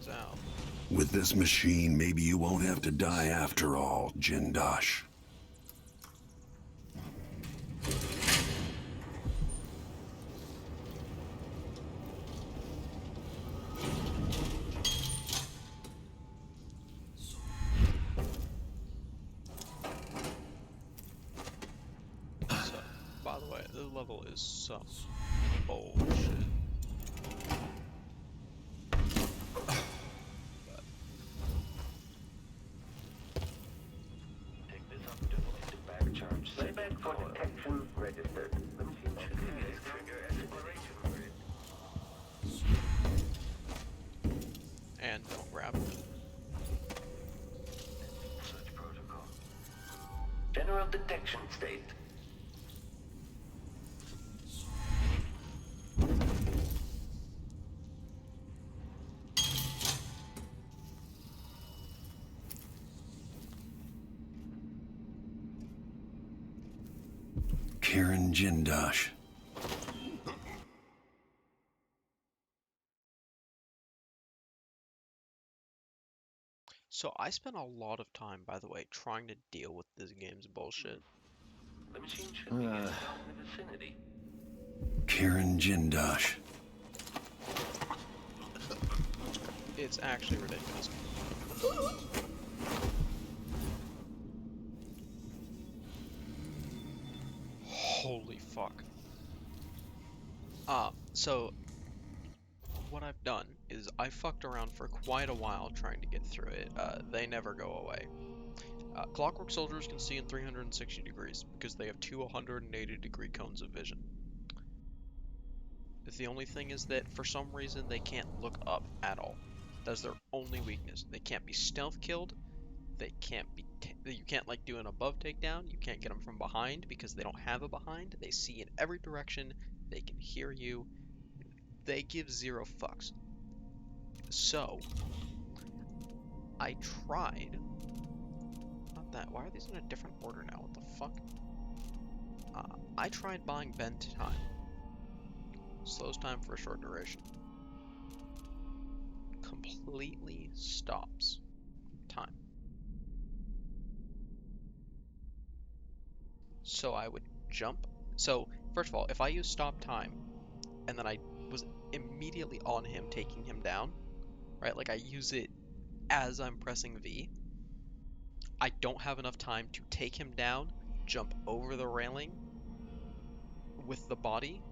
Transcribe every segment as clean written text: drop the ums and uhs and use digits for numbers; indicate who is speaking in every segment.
Speaker 1: things out.
Speaker 2: With this machine, maybe you won't have to die after all, Jindosh.
Speaker 1: So, by the way, this level is some bullshit.
Speaker 3: Playback for detection registered. The machine should trigger exploration grid.
Speaker 1: And don't grab.
Speaker 3: Search protocol. General detection state.
Speaker 2: Karen Jindosh.
Speaker 1: So I spent a lot of time, by the way, trying to deal with this game's bullshit.
Speaker 3: The machine should be in the vicinity.
Speaker 2: Karen Jindosh.
Speaker 1: It's actually ridiculous. Holy fuck. So what I've done is I fucked around for quite a while trying to get through it. They never go away. Clockwork soldiers can see in 360 degrees because they have two 180-degree cones of vision. The only thing is that for some reason they can't look up at all. That's their only weakness. They can't be stealth killed. They can't be. You can't like do an above takedown. You can't get them from behind because they don't have a behind. They see in every direction. They can hear you. They give zero fucks. So I tried. Not that. Why are these in a different order now? What the fuck? I tried buying bend time. Slows time for a short duration. Completely stops time. So I would jump. So first of all, if I use stop time and then I was immediately on him taking him down, right? Like I use it as I'm pressing V. I don't have enough time to take him down, jump over the railing with the body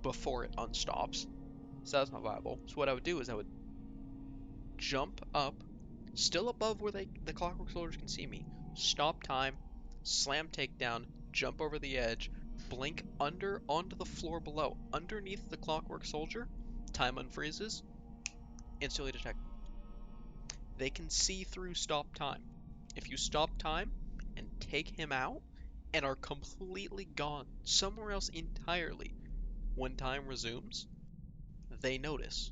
Speaker 1: before it unstops. So that's not viable. So what I would do is I would jump up, still above where the Clockwork Soldiers can see me, stop time, slam takedown, jump over the edge, blink under onto the floor below, underneath the Clockwork Soldier, time unfreezes, instantly detect. They can see through stop time. If you stop time and take him out and are completely gone somewhere else entirely, when time resumes, they notice.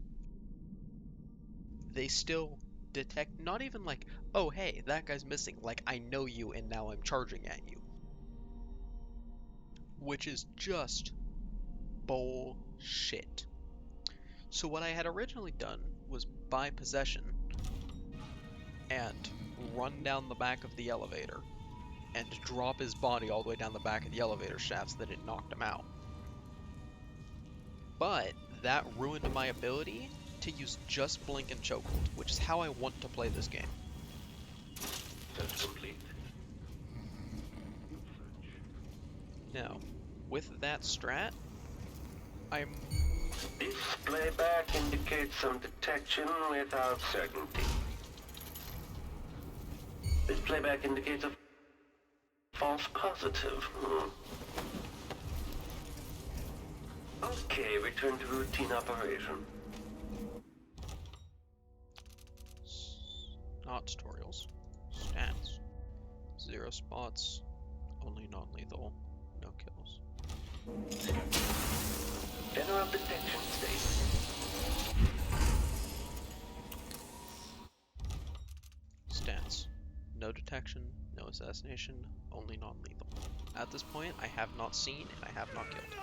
Speaker 1: They still detect, not even like, oh hey, that guy's missing, like I know you and now I'm charging at you. Which is just bullshit. So what I had originally done was buy possession and run down the back of the elevator and drop his body all the way down the back of the elevator shaft so that it knocked him out. But that ruined my ability to use just blink and chokehold, which is how I want to play this game.
Speaker 3: Search complete.
Speaker 1: Now, with that strat, I'm...
Speaker 3: This playback indicates some detection without certainty. This playback indicates a false positive. Okay, return to routine operation.
Speaker 1: Not tutorials. Stats. 0 spots. Only non-lethal. No kills.
Speaker 3: General detection state.
Speaker 1: Stats. No detection, no assassination, only non-lethal. At this point, I have not seen and I have not killed.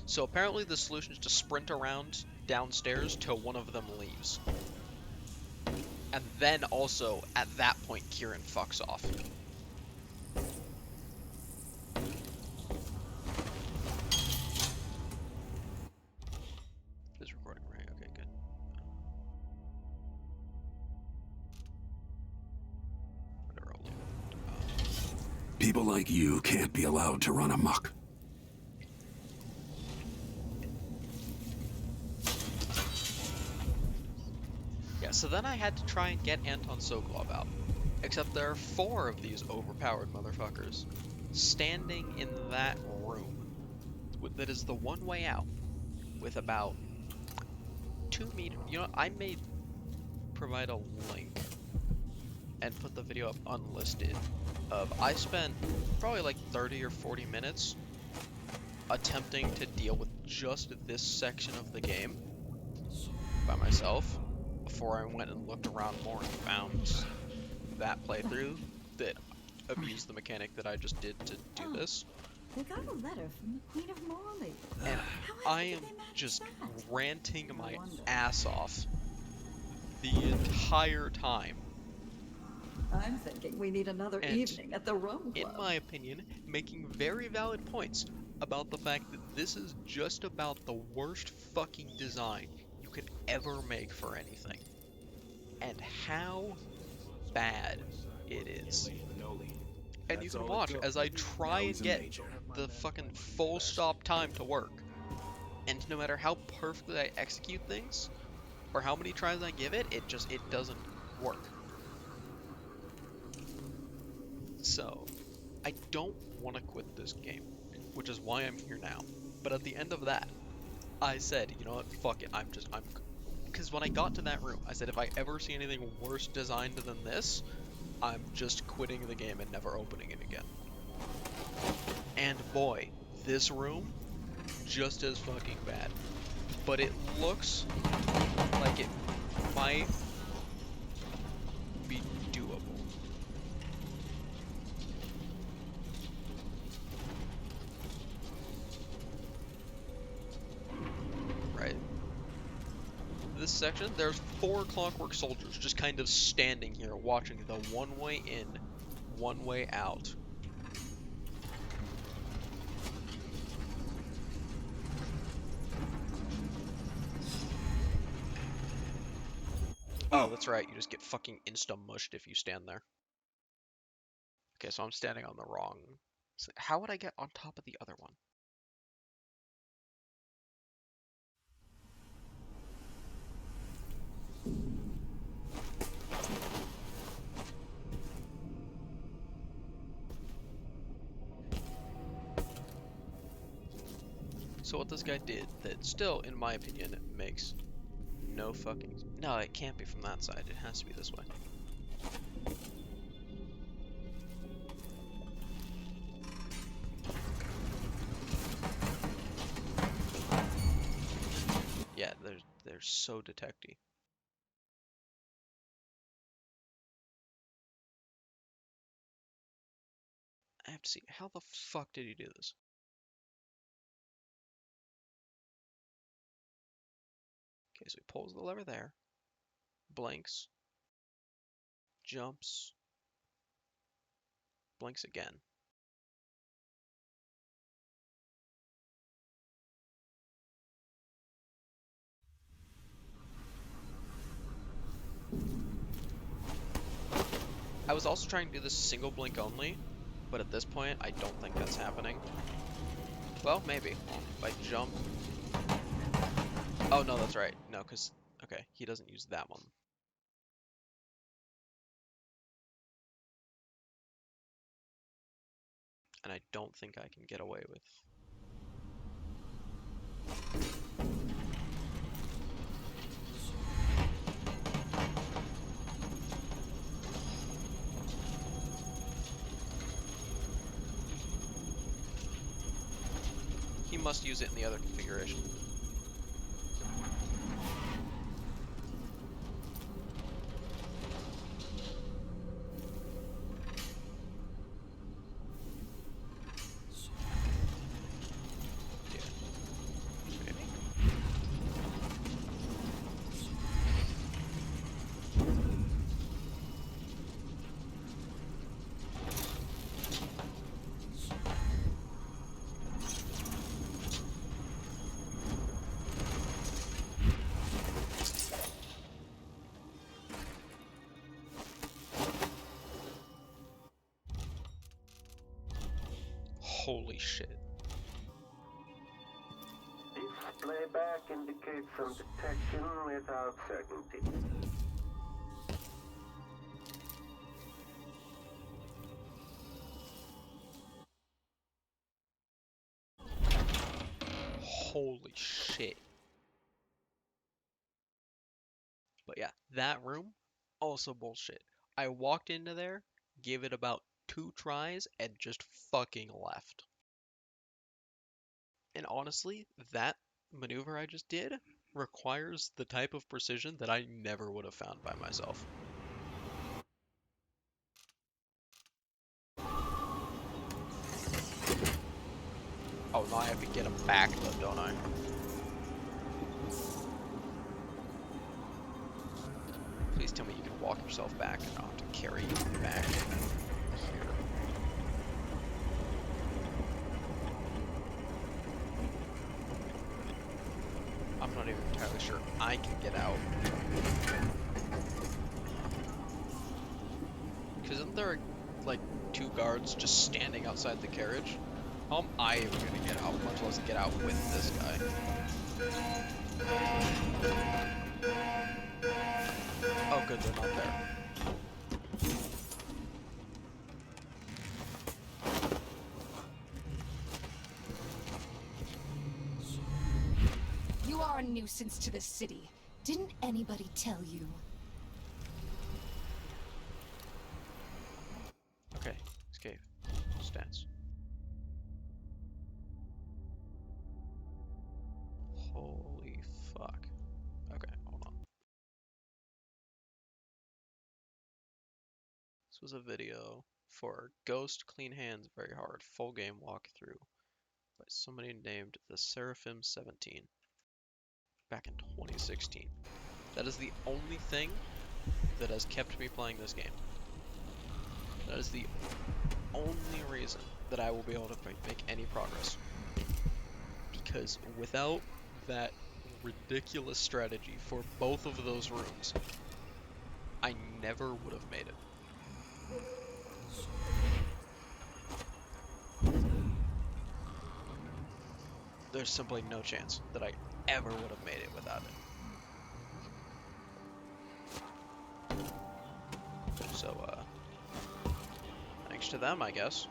Speaker 1: So apparently the solution is to sprint around downstairs till one of them leaves. And then also, at that point, Kieran fucks off. Is recording right? Okay, good. Whatever, I'll leave it.
Speaker 2: People like you can't be allowed to run amok.
Speaker 1: Yeah, so then I had to try and get Anton Sokolov out. Except there are 4 of these overpowered motherfuckers standing in that room that is the one way out with about 2 meters. You know, I may provide a link and put the video up unlisted of I spent probably like 30 or 40 minutes attempting to deal with just this section of the game by myself before I went and looked around more and found that playthrough that abused the mechanic that I just did to do this.
Speaker 4: We got a letter from the Queen of Morley.
Speaker 1: And
Speaker 4: How
Speaker 1: I
Speaker 4: did
Speaker 1: am
Speaker 4: they manage
Speaker 1: just
Speaker 4: that?
Speaker 1: ranting my
Speaker 4: I wonder.
Speaker 1: ass off the entire time.
Speaker 4: I'm thinking we need another
Speaker 1: And
Speaker 4: evening at the Rome Club.
Speaker 1: In my opinion, making very valid points about the fact that this is just about the worst fucking design you could ever make for anything. And how bad it is. And you can watch as I try and get the fucking full stop time to work. And no matter how perfectly I execute things, or how many tries I give it, it doesn't work. So, I don't want to quit this game, which is why I'm here now. But at the end of that, I said, you know what, fuck it, because when I got to that room, I said if I ever see anything worse designed than this, I'm just quitting the game and never opening it again. And boy, this room, just as fucking bad. But it looks like it might be doable. Right? This section, there's 4 Clockwork soldiers just kind of standing here watching the one way in, one way out. Oh, that's right, you just get fucking insta-mushed if you stand there. Okay, so I'm standing on the wrong... So how would I get on top of the other one? So what this guy did that still, in my opinion, makes no fucking... No, it can't be from that side. It has to be this way. Yeah, they're so detecty. I have to see, how the fuck did he do this? Okay, so he pulls the lever there, blinks, jumps, blinks again. I was also trying to do this single blink only, but at this point, I don't think that's happening. Well, maybe. If I jump... Oh, no, that's right. No, because... Okay, he doesn't use that one. And I don't think I can get away with... He must use it in the other configuration. Yeah. Holy shit.
Speaker 3: Display back indicates some detection without certainty.
Speaker 1: Holy shit. But yeah, that room, also bullshit. I walked into there, gave it about 2 tries, and just fucking left. And honestly, that maneuver I just did requires the type of precision that I never would have found by myself. Oh, now I have to get him back though, don't I? Please tell me you can walk yourself back and not have to carry you back here. I'm not even entirely sure I can get out. Because isn't there, like, 2 guards just standing outside the carriage? How am I even gonna get out, much less get out with this guy? Oh good, they're not there.
Speaker 5: You are a nuisance to the city. Didn't anybody tell you?
Speaker 1: Okay, escape. Stance. Holy fuck. Okay, hold on. This was a video for Ghost Clean Hands Very Hard full game walkthrough by somebody named the Seraphim 17 back in 2016. That is the only thing that has kept me playing this game. That is the only reason that I will be able to make any progress. Because without that ridiculous strategy for both of those rooms, I never would have made it. There's simply no chance that I ever would have made it without it. So, thanks to them, I guess.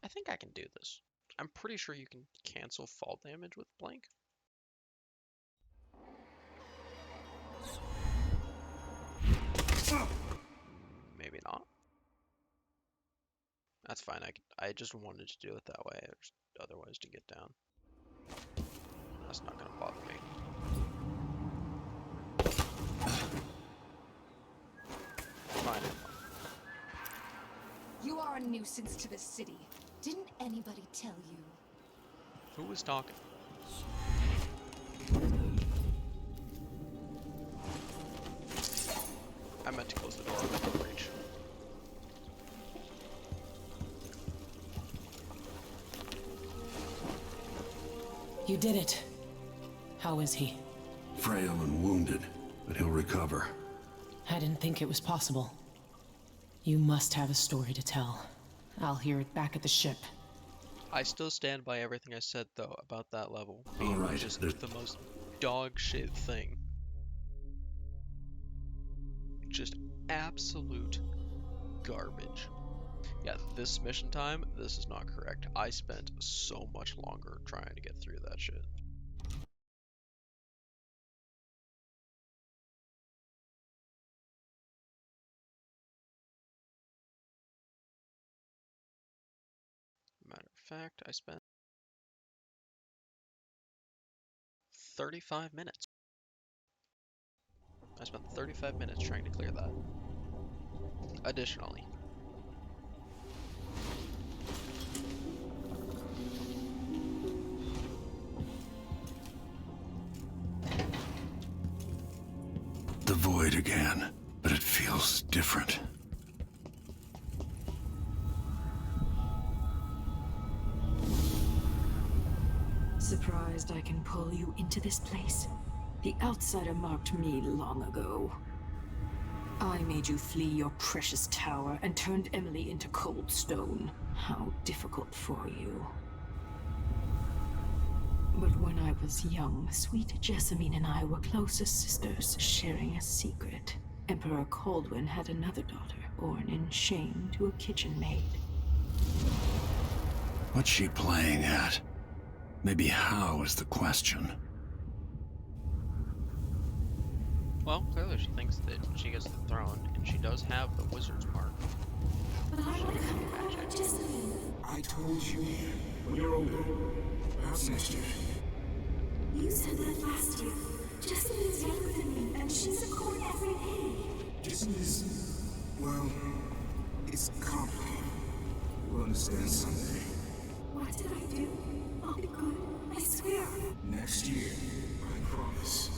Speaker 1: I think I can do this. I'm pretty sure you can cancel fall damage with blank. Maybe not. That's fine. I just wanted to do it that way. There's other ways to get down. That's not gonna bother me. Fine.
Speaker 5: You are a nuisance to the city. Didn't anybody tell you?
Speaker 1: Who was talking? I meant to close the door within reach.
Speaker 6: You did it. How is he?
Speaker 2: Frail and wounded, but he'll recover.
Speaker 6: I didn't think it was possible. You must have a story to tell. I'll hear it back at the ship.
Speaker 1: I still stand by everything I said, though, about that level being
Speaker 2: Alright,
Speaker 1: just
Speaker 2: there's...
Speaker 1: the most dog shit thing. Just absolute garbage. Yeah, this mission time, this is not correct. I spent so much longer trying to get through that shit. Matter of fact, I spent 35 minutes. I spent 35 minutes trying to clear that. Additionally,
Speaker 2: The void again, but it feels different.
Speaker 6: surprised I can pull you into this place? The outsider marked me long ago. I made you flee your precious tower and turned Emily into cold stone. How difficult for you. But when I was young, sweet Jessamine and I were close as sisters, sharing a secret. Emperor Kaldwin had another daughter, born in shame to a kitchen maid.
Speaker 2: What's she playing at? Maybe how is the question.
Speaker 1: Well, clearly she thinks that she gets the throne, and she does have the wizard's mark.
Speaker 5: But I want to come back to Dishonored.
Speaker 7: I told you, when you're older, perhaps next year.
Speaker 5: You said that last year. Jessamine is younger than me, and she's at court every day.
Speaker 7: Jason is, well, it's complicated. You'll understand someday.
Speaker 5: What did I do? I'll be good. I swear.
Speaker 7: Next year, I promise.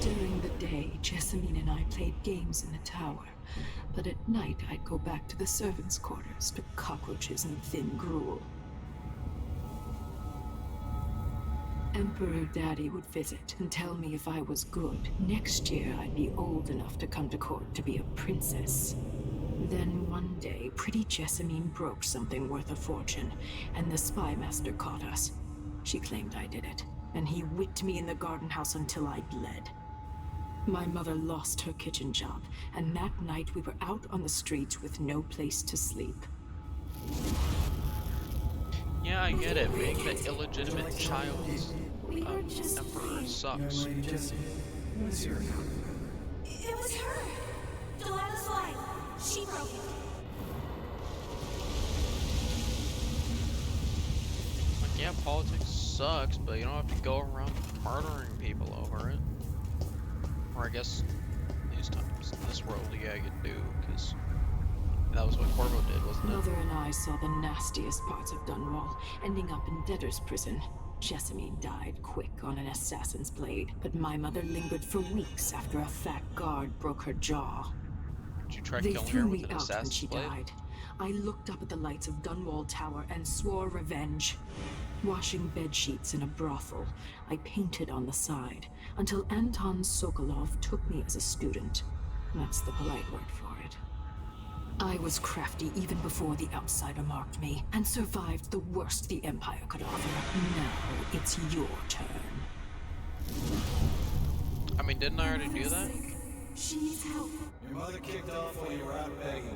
Speaker 6: During the day, Jessamine and I played games in the tower. But at night, I'd go back to the servants' quarters to cockroaches and thin gruel. Emperor Daddy would visit and tell me if I was good. Next year, I'd be old enough to come to court to be a princess. Then one day, pretty Jessamine broke something worth a fortune, and the spy master caught us. She claimed I did it, and he whipped me in the garden house until I bled. My mother lost her kitchen job, and that night we were out on the streets with no place to sleep.
Speaker 1: Yeah, I get it. Being the illegitimate child of Emperor sucks.
Speaker 5: It was her. Delilah's life. She broke it.
Speaker 1: Like, yeah, politics sucks, but you don't have to go around murdering people over it. Or I guess these times, in this world, yeah, you do, because that was what Corvo did, wasn't it?
Speaker 6: Mother and I saw the nastiest parts of Dunwall, ending up in debtor's prison. Jessamine died quick on an assassin's blade, but my mother lingered for weeks after a fat guard broke her jaw.
Speaker 1: Did you try
Speaker 6: They
Speaker 1: killing
Speaker 6: threw
Speaker 1: her
Speaker 6: me
Speaker 1: with an
Speaker 6: out when
Speaker 1: assassin's
Speaker 6: she
Speaker 1: blade?
Speaker 6: died. I looked up at the lights of Dunwall Tower and swore revenge. Washing bedsheets in a brothel, I painted on the side, until Anton Sokolov took me as a student. That's the polite word for it. I was crafty even before the outsider marked me, and survived the worst the Empire could offer. Now it's your turn.
Speaker 1: I mean, didn't I already do that?
Speaker 5: She needs help.
Speaker 8: Your mother kicked off while you were out begging.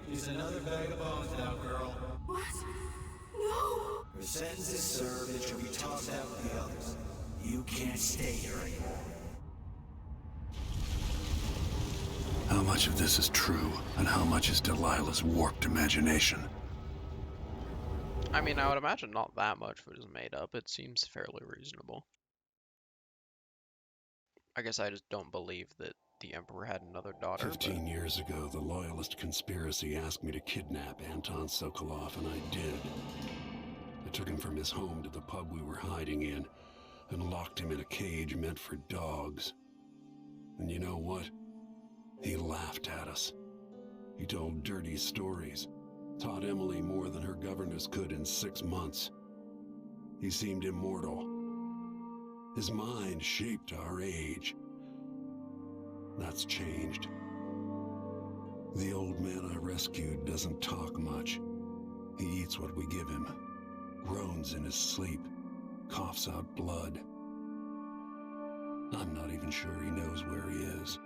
Speaker 8: She's another bag of bones now, girl.
Speaker 5: What? No!
Speaker 8: Her sentence is served and she'll be tossed out with the others. You can't stay here anymore.
Speaker 2: How much of this is true, and how much is Delilah's warped imagination?
Speaker 1: I mean, I would imagine not that much of it is made up. It seems fairly reasonable. I guess I just don't believe that the Emperor had another daughter.
Speaker 2: 15 years ago, the Loyalist conspiracy asked me to kidnap Anton Sokolov, and I did. I took him from his home to the pub we were hiding in, and locked him in a cage meant for dogs. And you know what? He laughed at us. He told dirty stories, taught Emily more than her governess could in 6 months. He seemed immortal. His mind shaped our age. That's changed. The old man I rescued doesn't talk much. He eats what we give him, groans in his sleep, coughs out blood. I'm not even sure he knows where he is.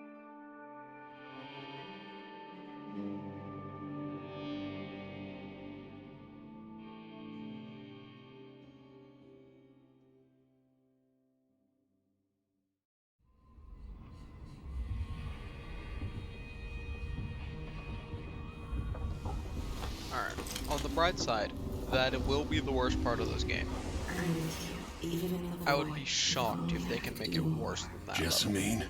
Speaker 1: Alright, on the bright side, that it will be the worst part of this game. I would be shocked if they can make it worse than that.
Speaker 2: Jessamine,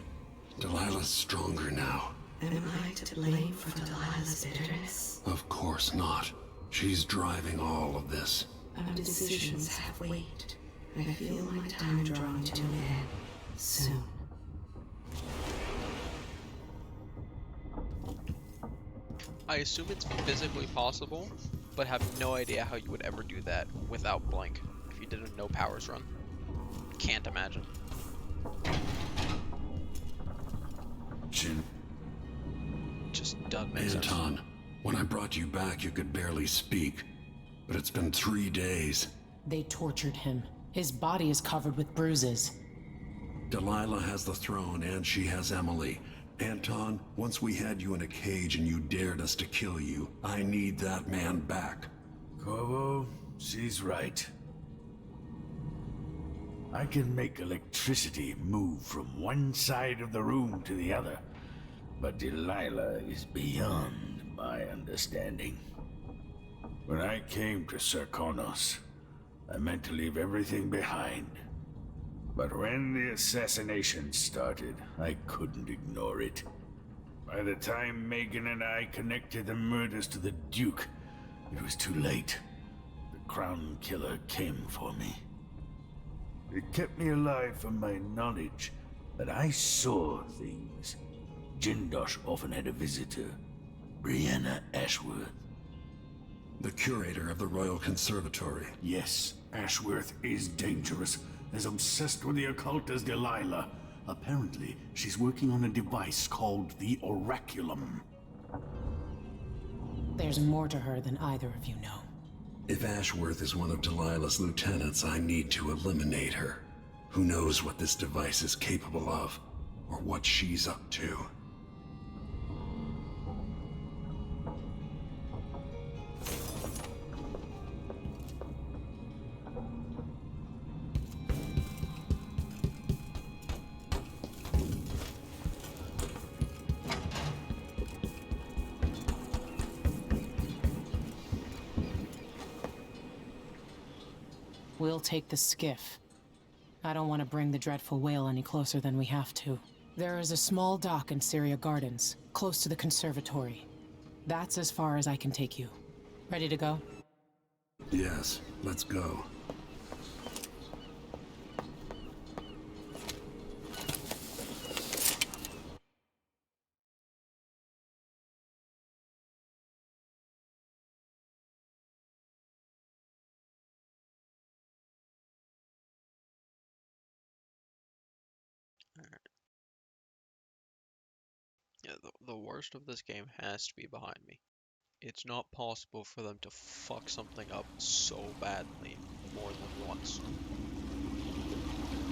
Speaker 2: Delilah's stronger now.
Speaker 9: Am I to blame for Delilah's bitterness?
Speaker 2: Of course not. She's driving all of this.
Speaker 9: Our decisions have weight. I feel my time drawing to an end soon.
Speaker 1: I assume it's physically possible, but have no idea how you would ever do that without blink if you did a no powers run. Can't imagine.
Speaker 2: Jin.
Speaker 1: Just doesn't make sense.
Speaker 2: Anton, when I brought you back, you could barely speak. But it's been 3 days.
Speaker 10: They tortured him. His body is covered with bruises.
Speaker 2: Delilah has the throne, and she has Emily. Anton, once we had you in a cage and you dared us to kill you, I need that man back.
Speaker 11: Corvo, she's right. I can make electricity move from one side of the room to the other, but Delilah is beyond my understanding. When I came to Serkonos, I meant to leave everything behind. But when the assassination started, I couldn't ignore it. By the time Megan and I connected the murders to the Duke, it was too late. The Crown Killer came for me. It kept me alive from my knowledge that I saw things. Jindosh often had a visitor, Brianna Ashworth.
Speaker 2: The curator of the Royal Conservatory.
Speaker 11: Yes, Ashworth is dangerous, as obsessed with the occult as Delilah. Apparently, she's working on a device called the Oraculum.
Speaker 10: There's more to her than either of you know.
Speaker 2: If Ashworth is one of Delilah's lieutenants, I need to eliminate her. Who knows what this device is capable of, or what she's up to.
Speaker 10: We'll take the skiff. I don't want to bring the dreadful whale any closer than we have to. There is a small dock in Syria Gardens, close to the conservatory. That's as far as I can take you. Ready to go?
Speaker 2: Yes, let's go.
Speaker 1: Yeah, the worst of this game has to be behind me. It's not possible for them to fuck something up so badly more than once.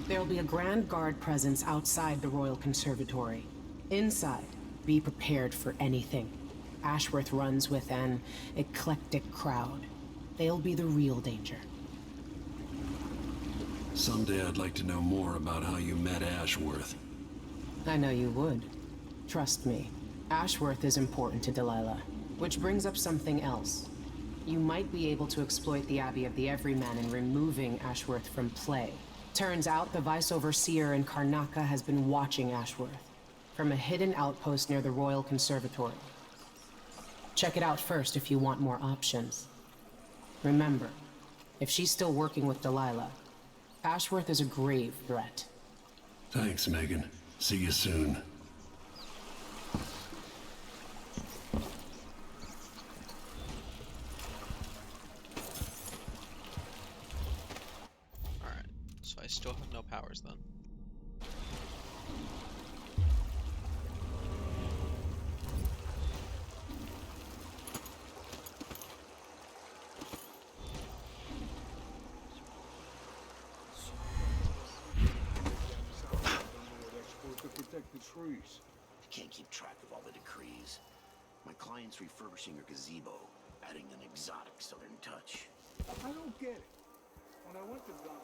Speaker 10: There'll be a Grand Guard presence outside the Royal Conservatory. Inside, be prepared for anything. Ashworth runs with an eclectic crowd. They'll be the real danger.
Speaker 2: Someday I'd like to know more about how you met Ashworth.
Speaker 10: I know you would. Trust me, Ashworth is important to Delilah. Which brings up something else. You might be able to exploit the Abbey of the Everyman in removing Ashworth from play. Turns out the Vice Overseer in Karnaca has been watching Ashworth from a hidden outpost near the Royal Conservatory. Check it out first if you want more options. Remember, if she's still working with Delilah, Ashworth is a grave threat.
Speaker 2: Thanks, Megan. See you soon.
Speaker 1: Alright, so I still have no powers then.
Speaker 8: I can't keep track of all the decrees. My client's refurbishing her gazebo, adding an exotic southern touch.
Speaker 7: I don't get it. When I went to Ghana,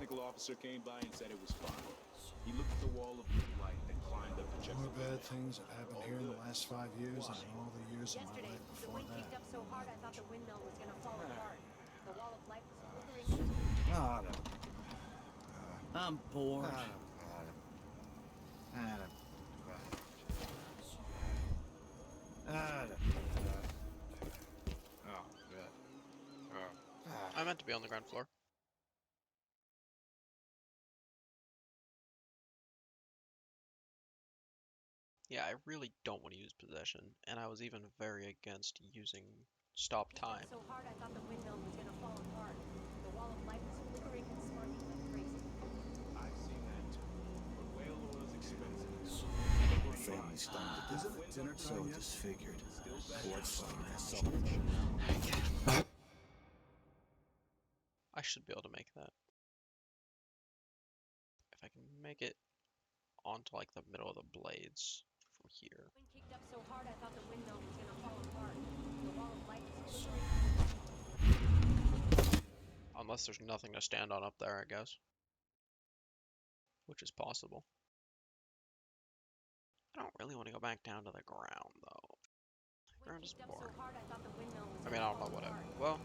Speaker 12: technical officer came by and said it was fine. He looked at the wall of light, then climbed up to check.
Speaker 13: More bad things have happened here in the last 5 years than in all the years of my
Speaker 14: Yesterday,
Speaker 13: life
Speaker 14: the
Speaker 13: before
Speaker 14: wind kicked
Speaker 13: that.
Speaker 14: up so hard I thought the windmill was gonna fall apart. The wall of light was flickering.
Speaker 15: I'm bored.
Speaker 1: I meant to be on the ground floor. Yeah, I really don't want to use possession, and I was even very against using stop time.
Speaker 14: So hard I thought the windmill was gonna fall apart. The wall of light was flickering and sparking like crazy.
Speaker 12: I've seen that too. But whale oil's expensive.
Speaker 15: Family started to dinner so disfigured.
Speaker 1: I should be able to make that. If I can make it onto like the middle of the blades from here.
Speaker 14: Wind kicked up so hard I thought the windmill was gonna fall apart. The wall of light was flickering.
Speaker 1: Unless there's nothing to stand on up there, I guess. Which is possible. I don't really want to go back down to the ground, though. The ground is boring. I mean, I don't know, whatever. Well.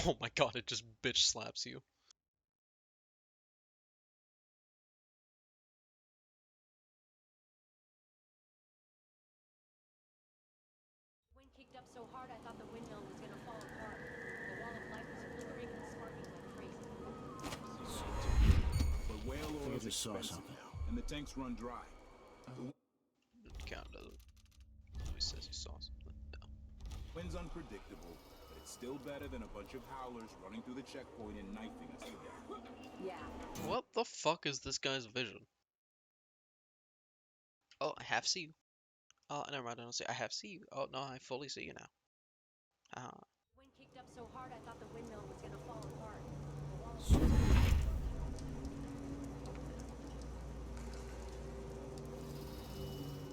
Speaker 1: Oh my god, it just bitch slaps you.
Speaker 14: Wind kicked up so hard I thought the windmill was gonna fall apart. The wall of light was flickering and sparking like crazy.
Speaker 12: But whale
Speaker 15: I
Speaker 12: oil's
Speaker 15: just saw
Speaker 12: expensive
Speaker 15: something.
Speaker 12: now, and the tanks run dry.
Speaker 1: It kind of doesn't. He says he saw something. No.
Speaker 12: Wind's unpredictable, but it's still better than a bunch of howlers running through the checkpoint and knifing us to death.
Speaker 14: Yeah.
Speaker 1: What the fuck is this guy's vision? Oh, I half see you. Oh, never mind, I don't see. I half see you. Oh, no, I fully see you now.
Speaker 14: Wind kicked up so hard I thought the windmill was gonna fall apart.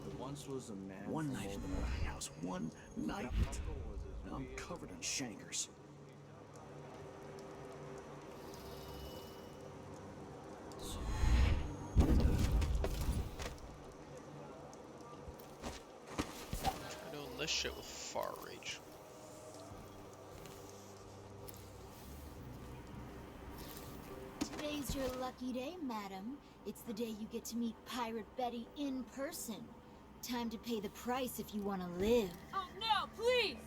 Speaker 15: There once was a man. One night in the Clockwork House. One night. Now I'm covered in chancres.
Speaker 1: Try doing this shit with far reach.
Speaker 16: Today's your lucky day, madam. It's the day you get to meet Pirate Betty in person. Time to pay the price if you want to live.
Speaker 17: Oh no, please!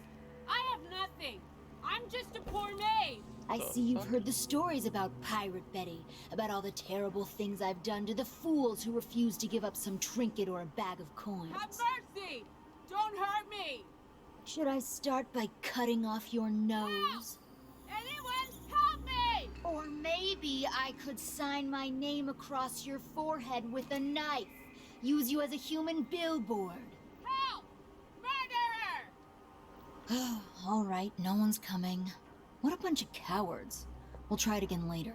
Speaker 17: I have nothing. I'm just a poor maid.
Speaker 16: I see you've heard the stories about Pirate Betty, about all the terrible things I've done to the fools who refuse to give up some trinket or a bag of coins.
Speaker 17: Have mercy! Don't hurt me!
Speaker 16: Should I start by cutting off your nose?
Speaker 17: Anyone, help me!
Speaker 16: Or maybe I could sign my name across your forehead with a knife. Use you as a human billboard.
Speaker 17: Help! Murderer!
Speaker 16: All right, no one's coming. What a bunch of cowards. We'll try it again later.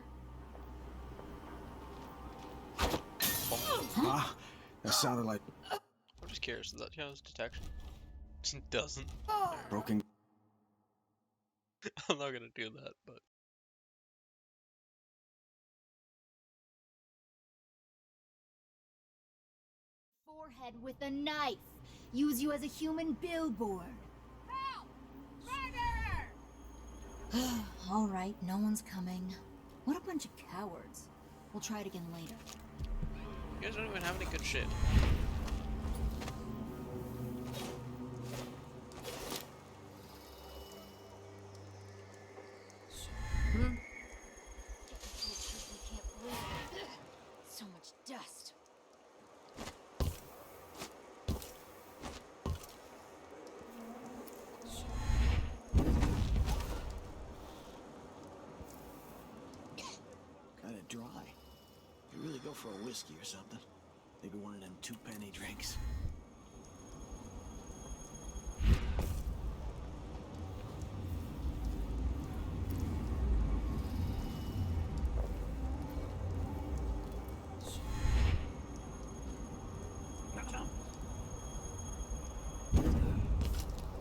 Speaker 15: Ah, that sounded like
Speaker 1: I'm just curious, does that count as detection? It doesn't.
Speaker 15: broken.
Speaker 1: I'm not gonna do that, but...
Speaker 16: Forehead with a knife. Use you as a human billboard.
Speaker 17: Help! Murderer!
Speaker 16: All right, no one's coming. What a bunch of cowards. We'll try it again later.
Speaker 1: You guys don't even have any good shit.
Speaker 16: So much dust.
Speaker 15: Kinda dry. You really go for a whiskey or something. Maybe one of them 2-penny drinks.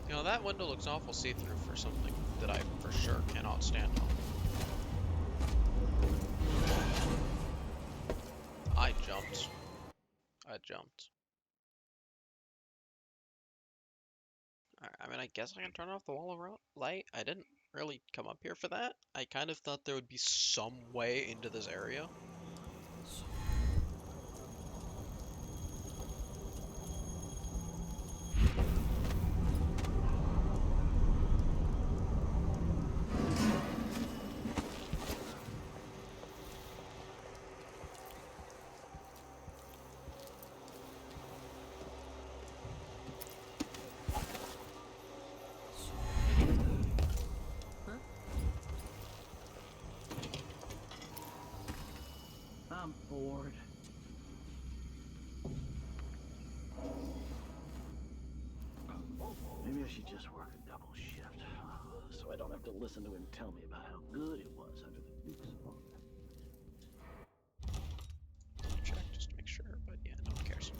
Speaker 1: You know, that window looks awful see-through for something that I for sure cannot stand on. jumped. I jumped. Alright, I mean, I guess I can turn off the wall of light. I didn't really come up here for that. I kind of thought there would be some way into this area.
Speaker 15: I'm bored. Maybe I should just work a double shift, so I don't have to listen to him tell me about how good it was under the Duke's phone.
Speaker 1: Check just to make sure, but yeah, no one cares.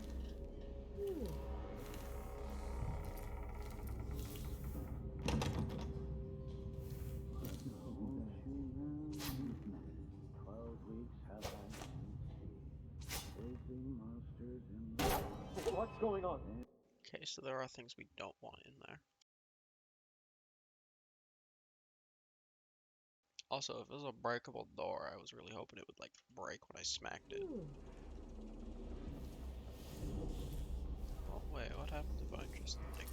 Speaker 15: What's going on?
Speaker 1: Okay, so there are things we don't want in there. Also, if it was a breakable door, I was really hoping it would, like, break when I smacked it. Oh, wait, what happens if I just, like...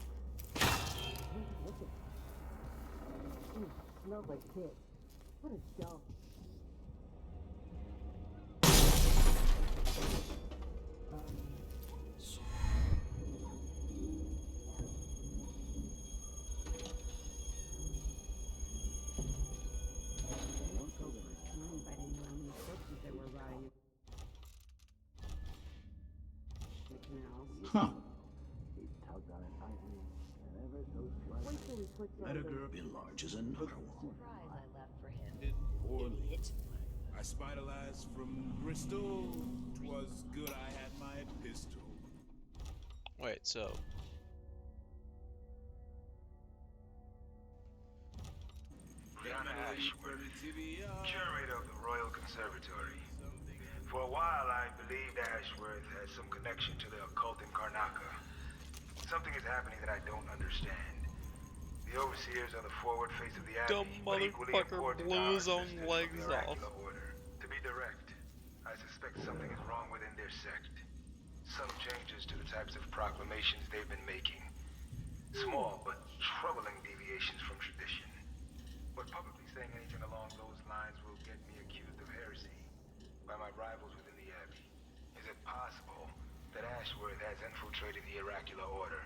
Speaker 6: Smells like kids. What a dump.
Speaker 11: Huh.
Speaker 8: Been large as a narwhal.
Speaker 12: Poorly. I spider-lized from Bristol. 'Twas good I had my pistol.
Speaker 1: Wait, so...
Speaker 18: Liana Ashworth, curator of the Royal Conservatory. For a while, I believed Ashworth had some connection to the occult in Karnaca. Something is happening that I don't understand. The overseers are the forward face of the
Speaker 1: Dumb
Speaker 18: Abbey, but equally
Speaker 1: motherfucker
Speaker 18: important
Speaker 1: blew
Speaker 18: are
Speaker 1: his own
Speaker 18: sisters of
Speaker 1: legs
Speaker 18: the
Speaker 1: off.
Speaker 18: Oracular Order. To be direct, I suspect something is wrong within their sect. Subtle changes to the types of proclamations they've been making. Small but troubling deviations from tradition. But publicly saying anything along those lines will get me accused of heresy by my rivals within the Abbey. Is it possible that Ashworth has infiltrated the Oracular Order?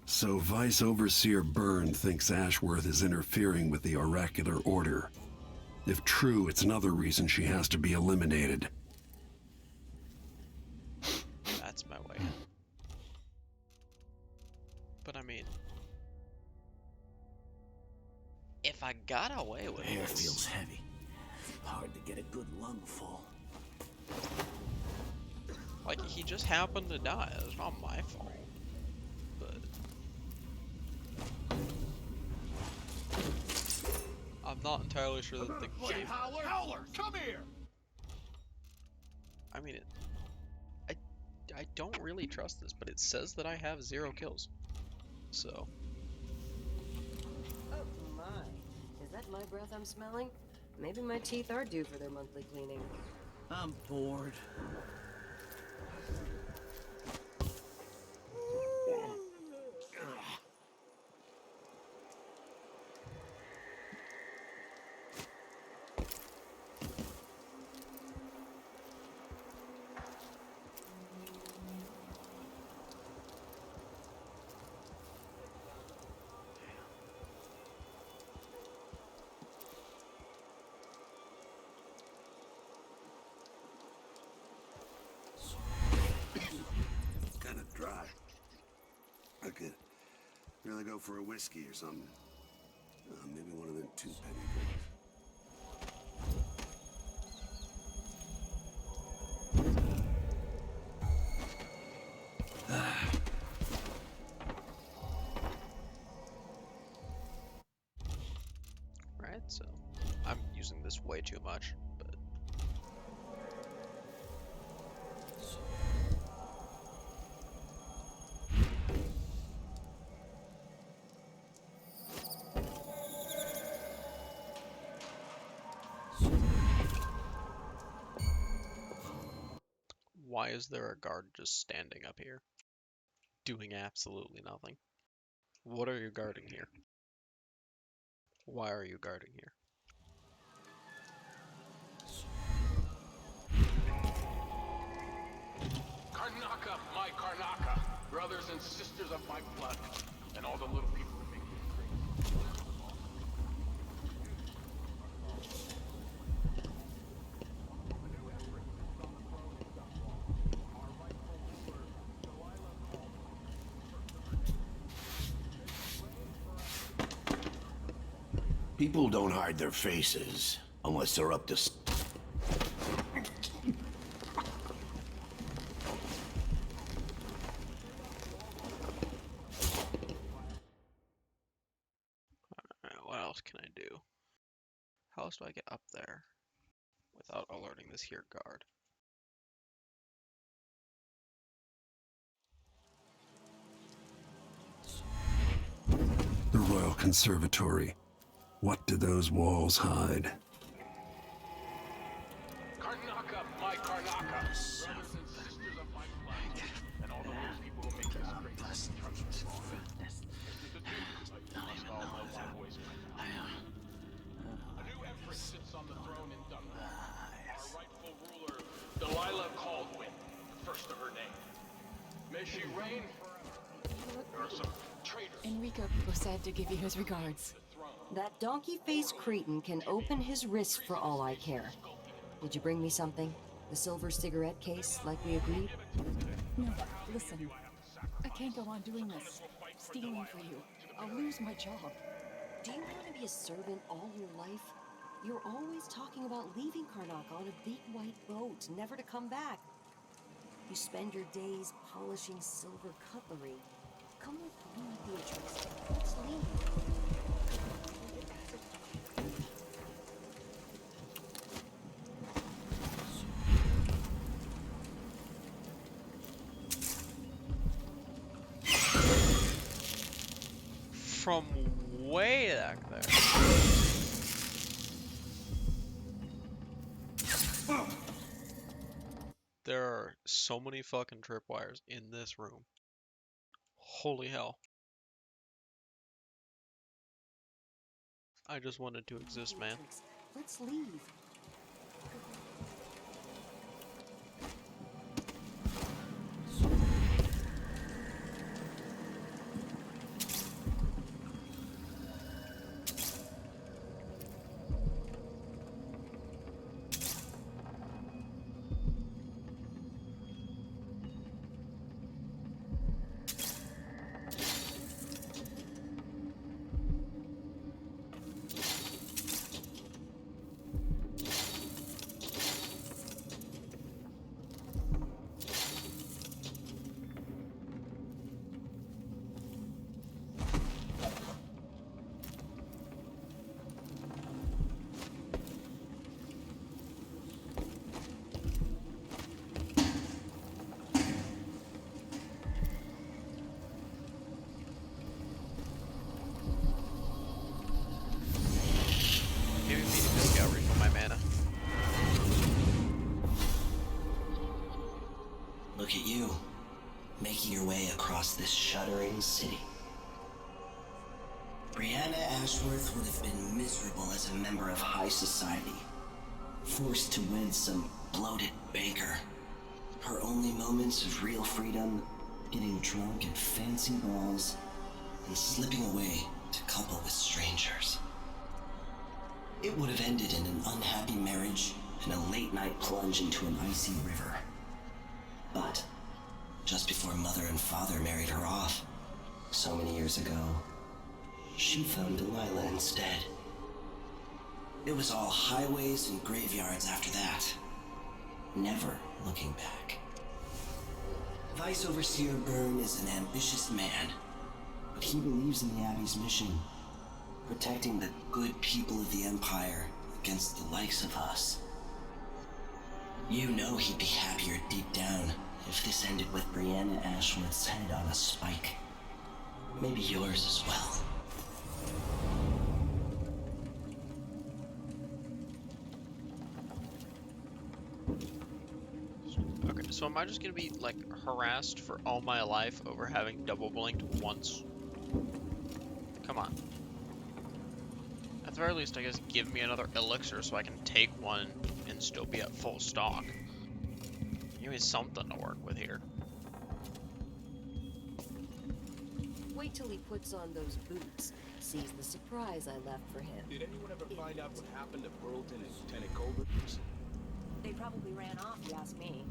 Speaker 2: So Vice Overseer Byrne thinks Ashworth is interfering with the Oracular Order. If true, it's another reason she has to be eliminated.
Speaker 1: That's my way. But I mean... if I got away with
Speaker 8: Air
Speaker 1: this...
Speaker 8: feels heavy. Hard to get a good lungful.
Speaker 1: Like, he just happened to die. It's not my fault. But... I'm not entirely sure that the game...
Speaker 7: Howler, come here!
Speaker 1: I mean, I don't really trust this, but it says that I have 0 kills. So...
Speaker 19: oh my. Is that my breath I'm smelling? Maybe my teeth are due for their monthly cleaning.
Speaker 15: I'm bored.
Speaker 2: Kinda dry. I could really go for a whiskey or something. Maybe one of them 2-penny drinks.
Speaker 1: Right, so... I'm using this way too much, but... why is there a guard just standing up here? Doing absolutely nothing. What are you guarding here? Why are you guarding here?
Speaker 20: Karnaka, my Karnaka, brothers and sisters of my blood, and all the little people who make this crazy.
Speaker 8: People don't hide their faces unless they're up to.
Speaker 1: Alright, what else can I do? How else do I get up there without alerting this here guard?
Speaker 2: The Royal Conservatory. What do those walls hide?
Speaker 20: Karnaka, my Karnaka, brothers and sisters of my blood, and all the little people who make this crazy. Must all know my voice by now. A new empress sits on the throne in Dunbar. Our rightful ruler, Delilah Caldwin, the first of her name. May she reign forever. There are some traitors.
Speaker 21: Enrico said to give you his regards.
Speaker 19: That donkey-faced cretin can open his wrist for all I care. Did you bring me something? The silver cigarette case, like we agreed?
Speaker 21: No, listen. I can't go on doing this. Stealing for you. I'll lose my job.
Speaker 19: Do you want to be a servant all your life? You're always talking about leaving Karnak on a big white boat, never to come back. You spend your days polishing silver cutlery. Come with me, Beatrice. Let's leave.
Speaker 1: From way back there. There are so many fucking tripwires in this room. Holy hell. I just wanted to exist, man.
Speaker 19: Let's leave.
Speaker 1: Maybe meeting discovery for my mana.
Speaker 22: Look at you, making your way across this shuddering city. Brianna Ashworth would have been miserable as a member of high society, forced to wed some bloated banker. Her only moments of real freedom, getting drunk at fancy balls, and slipping away to couple with strangers. It would have ended in an unhappy marriage and a late-night plunge into an icy river. But just before Mother and Father married her off, so many years ago, she found Delilah instead. It was all highways and graveyards after that, never looking back. Vice Overseer Byrne is an ambitious man, but he believes in the Abbey's mission, protecting the good people of the Empire against the likes of us. You know he'd be happier deep down if this ended with Brianna Ashworth's head on a spike. Maybe yours as well.
Speaker 1: Okay, So am I just gonna be, like, harassed for all my life over having double blinked once? Come on. At the very least, I guess give me another elixir so I can take one and still be at full stock. Give me something to work with here.
Speaker 19: Wait till he puts on those boots, sees the surprise I left for him.
Speaker 12: Did anyone ever find out what happened to Burleton and Lieutenant Covert?
Speaker 14: They probably ran off, you ask me.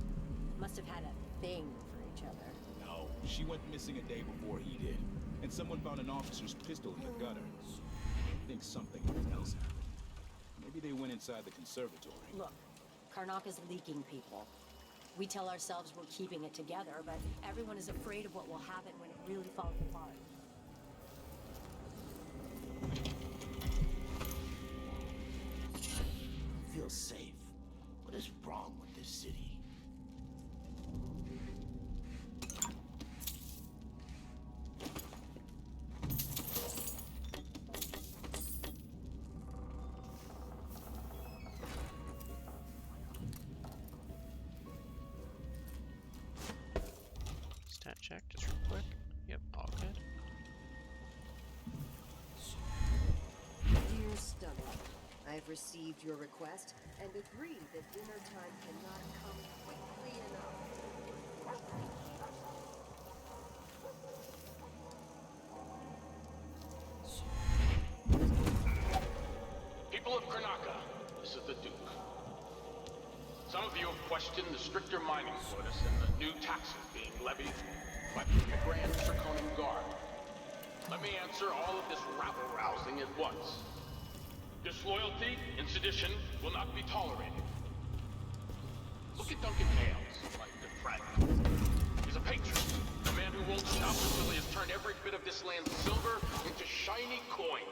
Speaker 14: Must have had a thing for each other.
Speaker 12: No, she went missing a day before he did. And someone found an officer's pistol in the gutter. I think something else happened. Maybe they went inside the conservatory.
Speaker 14: Look, Karnaka's leaking people. We tell ourselves we're keeping it together, but everyone is afraid of what will happen when it really falls apart.
Speaker 8: Feel safe. What is wrong with this city?
Speaker 1: Stat check, just real quick. Yep, all good.
Speaker 19: Dear Stomach, I've received your request and agree that dinner time cannot come quickly enough.
Speaker 20: People of Karnaka, this is the Duke. Some of you have questioned the stricter mining quotas and the new taxes being levied by the Grand Draconian Guard. Let me answer all of this rabble-rousing at once. Disloyalty and sedition will not be tolerated. Look at Duncan Hales, my good friend. He's a patriot, a man who won't stop until he has turned every bit of this land's silver into shiny coins.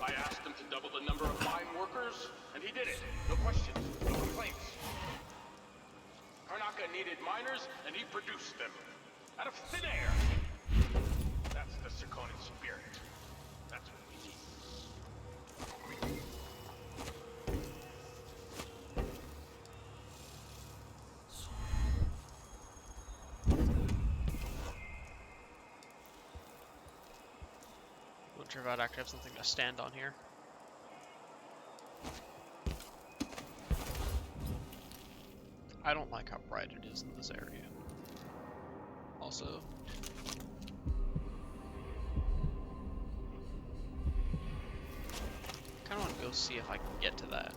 Speaker 20: I asked him to double the number of mine workers, and he did it. No questions, no complaints. Karnaka needed miners, and he produced them. Out of thin air. That's the Serkonan spirit. That's what we need.
Speaker 1: Not sure if I'd actually have something to stand on here. I don't like how bright it is in this area. Also, I kind of want to go see if I can get to that.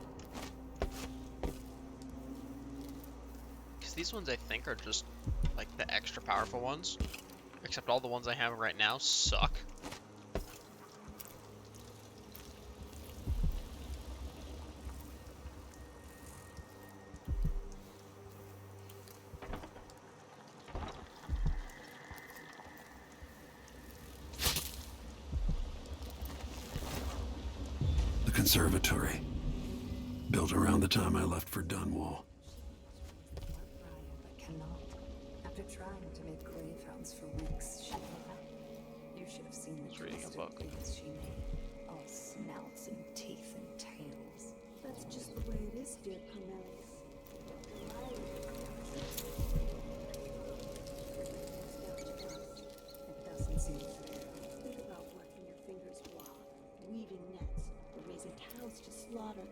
Speaker 1: Because these ones I think are just like the extra powerful ones. Except all the ones I have right now suck.
Speaker 2: Conservatory. Built around the time I left for Dunwall.
Speaker 21: But cannot. After trying to make grave hounds for weeks, she gave up. You should have seen the twisted things she made. All snouts and teeth and tails.
Speaker 5: That's just the way it is, dear Cornelius.
Speaker 21: It doesn't seem fair.
Speaker 5: Think about working your fingers raw, weaving nets, or raising cows to slaughter.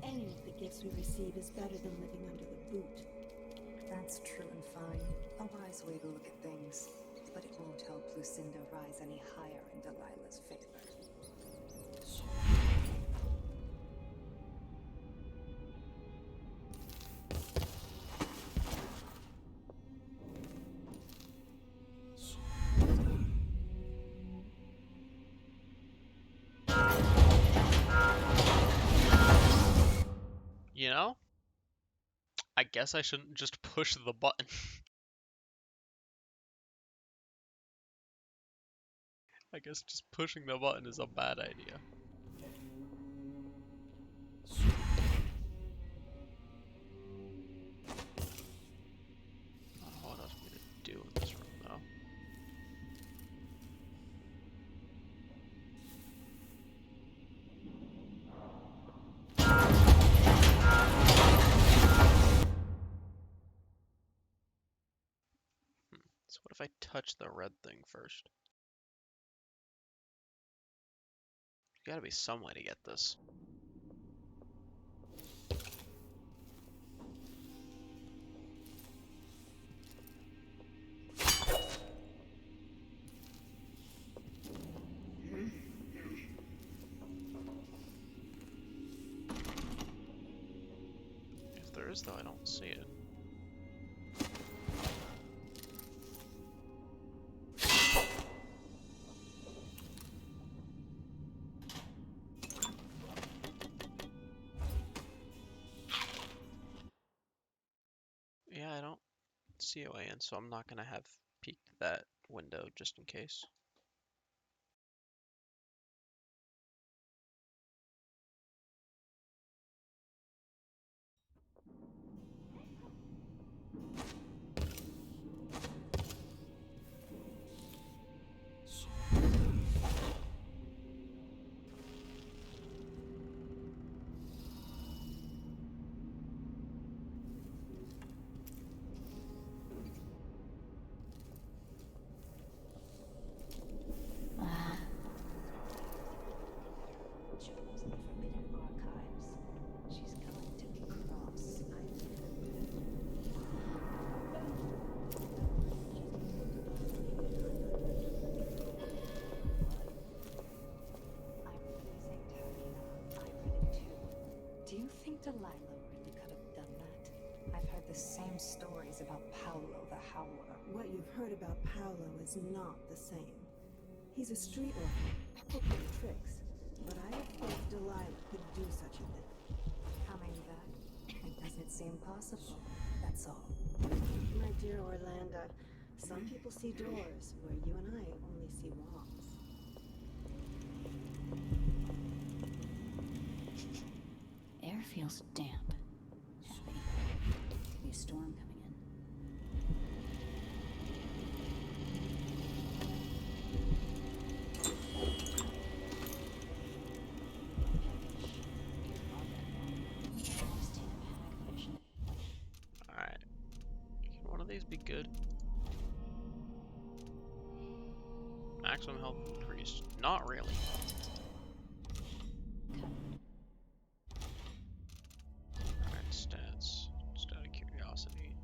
Speaker 5: Any of the gifts we receive is better than living under the boot.
Speaker 21: That's true and fine. A wise way to look at things. But it won't help Lucinda rise any higher in Delilah's favor.
Speaker 1: You know? I guess I shouldn't just push the button. I guess just pushing the button is a bad idea. I don't know what else I'm gonna do in this room though. I touch the red thing first? There's gotta be some way to get this. If there is, though, I don't see it. Yeah, I don't see a way in, so I'm not gonna have peeked that window just in case.
Speaker 21: Chose the Forbidden Archives. She's going to be cross. Do you think Delilah really could have done that? I've heard the same stories about Paolo the Howler.
Speaker 5: What you've heard about Paolo is not the same. He's a street orphan, quick with tricks, but I have faith Delilah could do such a thing.
Speaker 21: Coming back, it doesn't seem possible. That's all.
Speaker 5: My dear Orlando, some people see doors where you and I only see walls.
Speaker 14: Air feels damp. Heavy. Could be a storm coming in.
Speaker 1: Alright. Can one of these be good? Maximum health increased. Not really. Alright, stats. Just out of curiosity.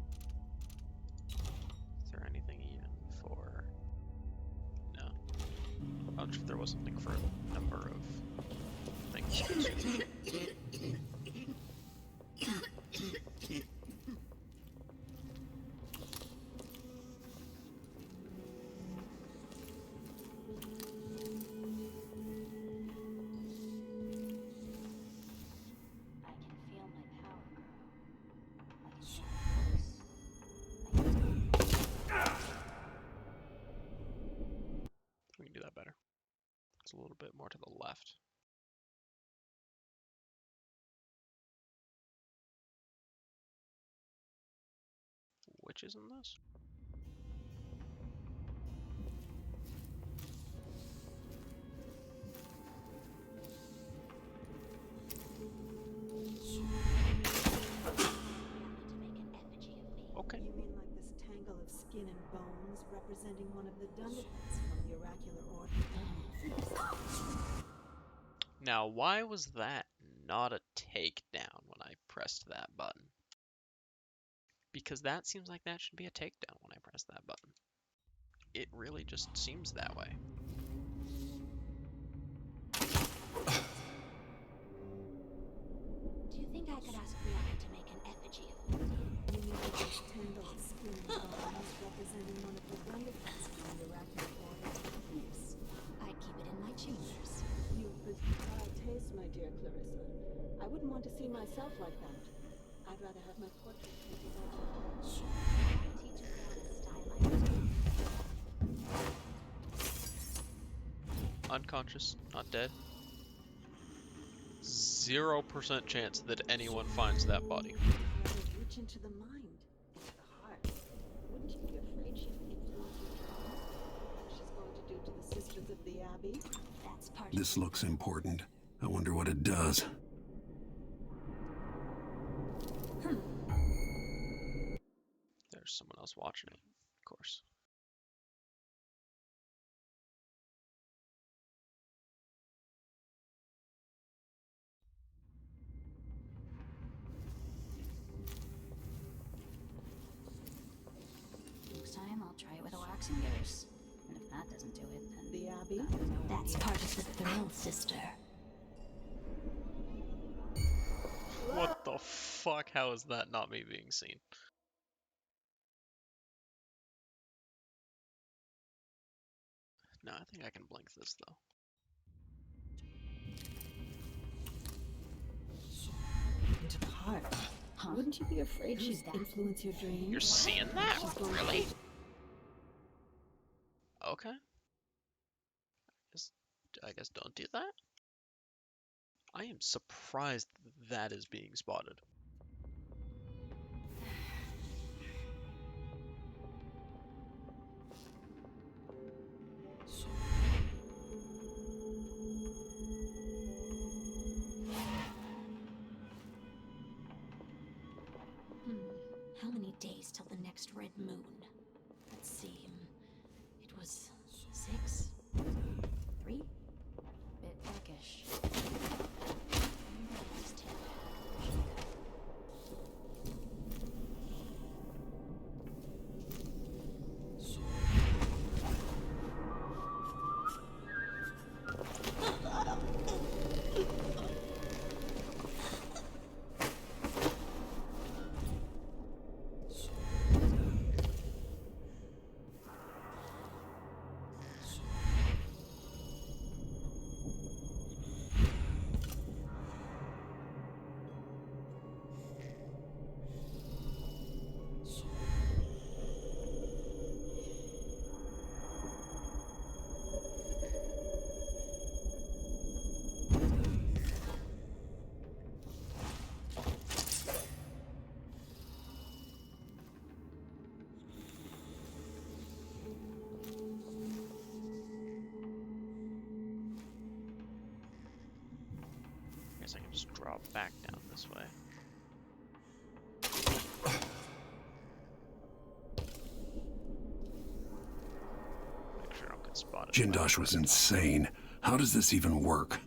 Speaker 1: Is there anything even for... No. Ouch, if there was something for a number of things. We can do that better. It's a little bit more to the left. Which is in this? Okay.
Speaker 5: You mean like this tangle of skin and bones representing one of the Dunderheads from the oracular order?
Speaker 1: Now, why was that not a takedown when I pressed that button? Because that seems like that should be a takedown when I press that button. It really just seems that way.
Speaker 16: Do you think I could ask Brianna to make an effigy of me?
Speaker 5: You mean like this tangle of skin and bones representing one of the Dunderheads from the oracular order?
Speaker 16: Yes. I'd keep it in my chambers.
Speaker 5: You've bizarre taste, my dear Clarissa. I wouldn't want to see myself like that. I'd rather have my portrait painted out.
Speaker 16: Teach us how to stylize.
Speaker 1: Unconscious, not dead. 0% chance that anyone finds that body.
Speaker 5: Rather reach into the mind, into the heart. Wouldn't you be afraid she'd influence your dreams? What she's going to do to the sisters of the Abbey?
Speaker 16: That's part
Speaker 2: This looks important. I wonder what it does.
Speaker 1: There's someone else watching it, of course.
Speaker 3: waxing goes. And if that doesn't do it, then...
Speaker 5: The Abbey?
Speaker 16: That's part of the thrill, sister.
Speaker 1: What the fuck? How is that not me being seen? No, I think I can blink this though.
Speaker 5: Into the heart. Huh? Wouldn't you be afraid she'd influence your dreams?
Speaker 1: You're seeing that? Really? Okay. I guess don't do that. I am surprised that is being spotted.
Speaker 16: How many days till the next red moon? Let's see. It was 6? 3?
Speaker 3: Bit bookish.
Speaker 1: I can just drop back down this way. Make sure I don't get spotted.
Speaker 2: Jindosh was insane. How does this even work?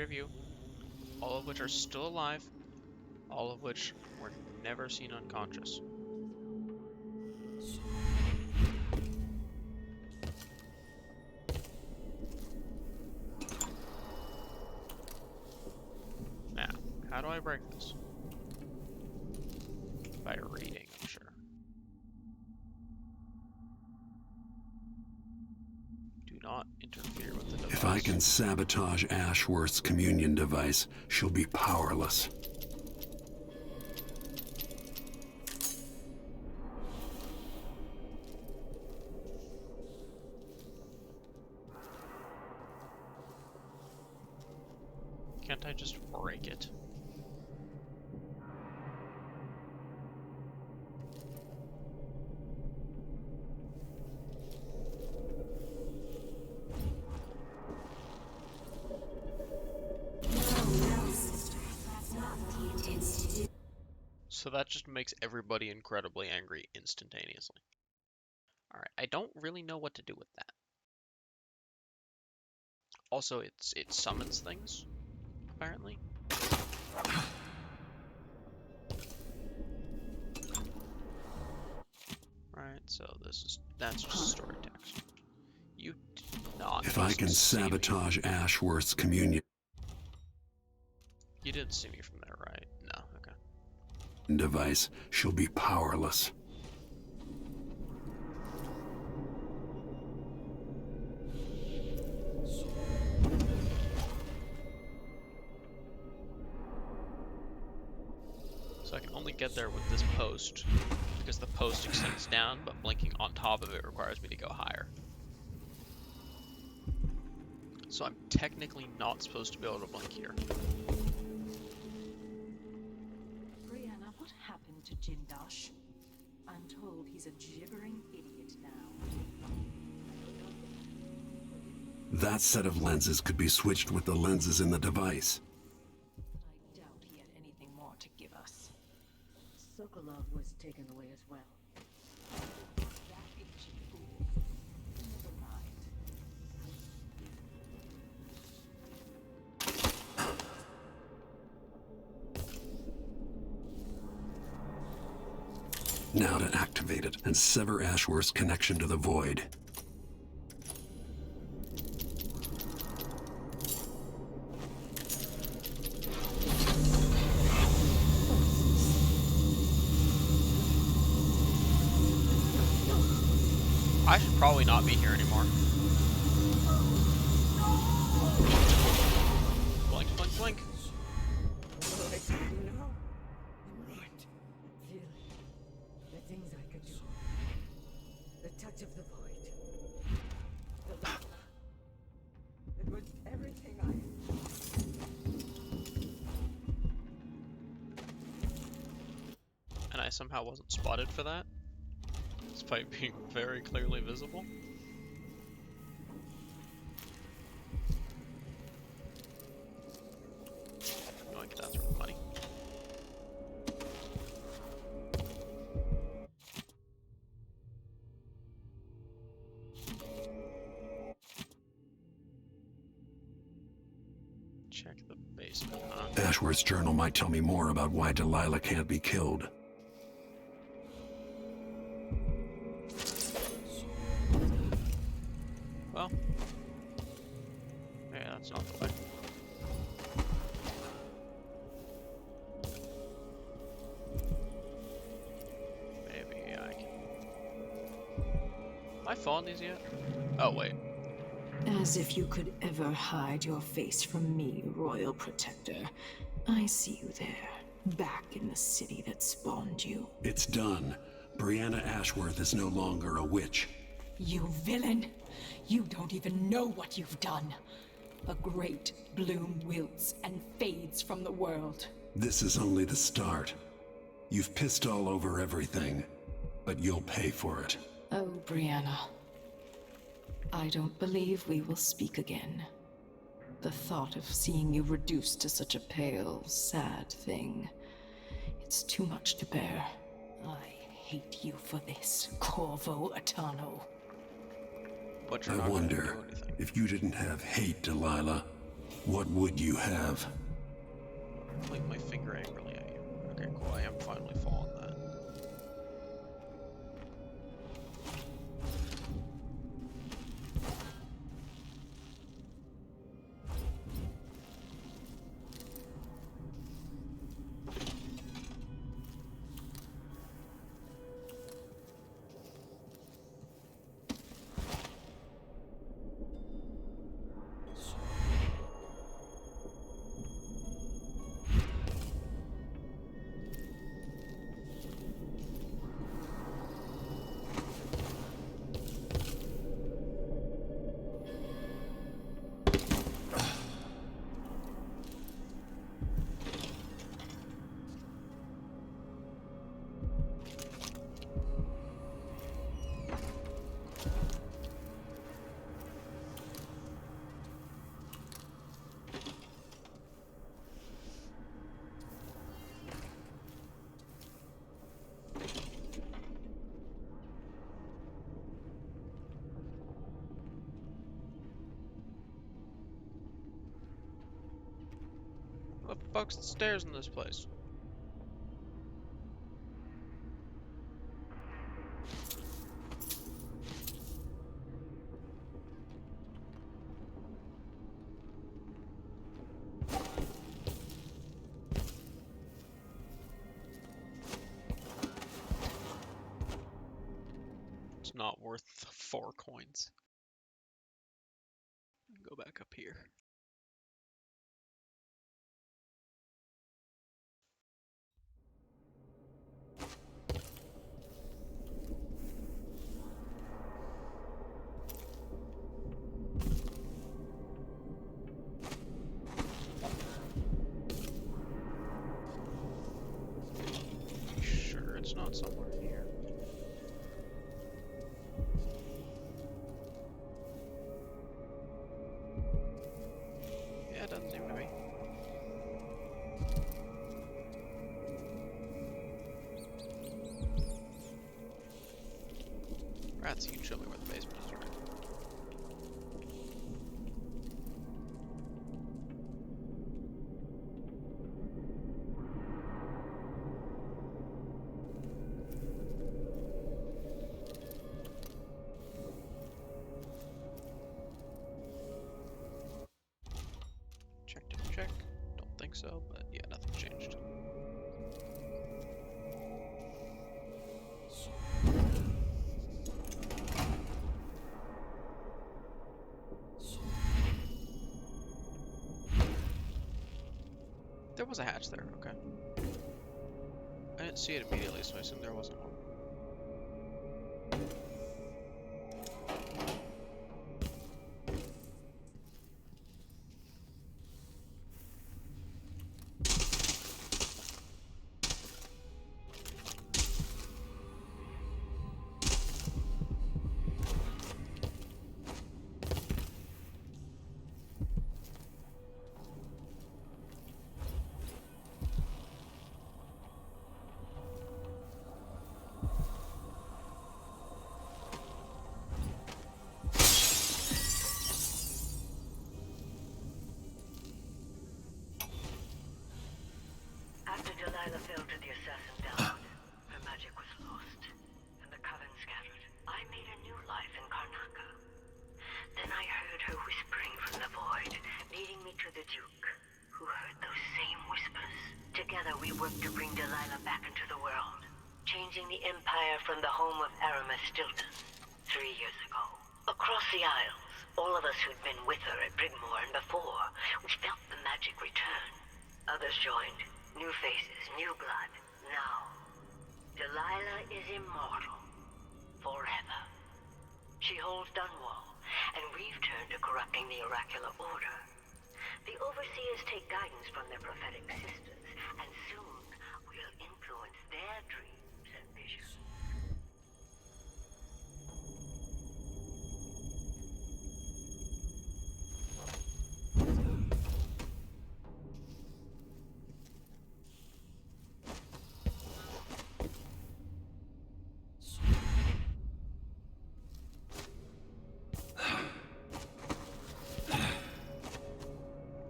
Speaker 1: Of you, all of which are still alive, all of which were never seen unconscious. Now, how do I break this? By reading, I'm sure. Do not interfere with the device.
Speaker 2: If I can sabotage Ashworth's communion device, she'll be powerless.
Speaker 1: Can't I just break it? So that just makes everybody incredibly angry instantaneously. Alright, I don't really know what to do with that. Also, it summons things, apparently. Right, so that's just story text. You did not.
Speaker 2: If I can sabotage Ashworth's communion
Speaker 1: You did see me from there, right? No, okay.
Speaker 2: Device, she'll be powerless.
Speaker 1: So I can only get there with this post, because the post extends down, but blinking on top of it requires me to go higher. So I'm technically not supposed to be able to blink here.
Speaker 6: Brianna, what happened to Jindosh? I'm told he's a gibbering idiot now.
Speaker 2: That set of lenses could be switched with the lenses in the device.
Speaker 6: I doubt he had anything more to give us.
Speaker 2: Now to activate it and sever Ashworth's connection to the void.
Speaker 1: I should probably not be here anymore. Blink, blink, blink.
Speaker 4: The things I could do. The touch of the void. The love. It was everything
Speaker 1: And I somehow wasn't spotted for that, despite being very clearly visible. Yoink, that's worth money. Check the basement, huh?
Speaker 2: Ashworth's journal might tell me more about why Delilah can't be killed.
Speaker 1: Well, yeah, that's not the way. Maybe I can... Am I following these yet? Oh, wait.
Speaker 6: As if you could ever hide your face from me, Royal Protector. I see you there, back in the city that spawned you.
Speaker 2: It's done. Brianna Ashworth is no longer a witch.
Speaker 6: You villain! You don't even know what you've done. A great bloom wilts and fades from the world.
Speaker 2: This is only the start. You've pissed all over everything, but you'll pay for it.
Speaker 6: Oh, Brianna. I don't believe we will speak again. The thought of seeing you reduced to such a pale, sad thing. It's too much to bear. I hate you for this, Corvo Atano.
Speaker 1: But you're
Speaker 2: I
Speaker 1: not gonna
Speaker 2: wonder,
Speaker 1: do anything.
Speaker 2: if you didn't have hate, Delilah, what would you have?
Speaker 1: Point my finger angrily at you. Okay, cool. I am finally following that. What the fuck's the stairs in this place? It's not worth 4 coins. Go back up here. Sure, it's not somewhere here. Yeah, it doesn't seem to be. Rats, you can show me where the basement is, right? so, but yeah, nothing changed. There was a hatch there, okay. I didn't see it immediately, so I assumed there wasn't one.
Speaker 9: After Delilah fell to the assassin down, her magic was lost, and the coven scattered. I made a new life in Karnaca. Then I heard her whispering from the void, leading me to the Duke, who heard those same whispers. Together we worked to bring Delilah back into the world, changing the Empire from the home of Aramis Stilton 3 years ago. Across the Isles, all of us who'd been with her at Brigmore and before, we felt the magic return. Others joined. New faces, new blood. Now, Delilah is immortal. Forever. She holds Dunwall, and we've turned to corrupting the oracular order. The overseers take guidance from their prophetic sisters, and soon we'll influence their dreams and visions.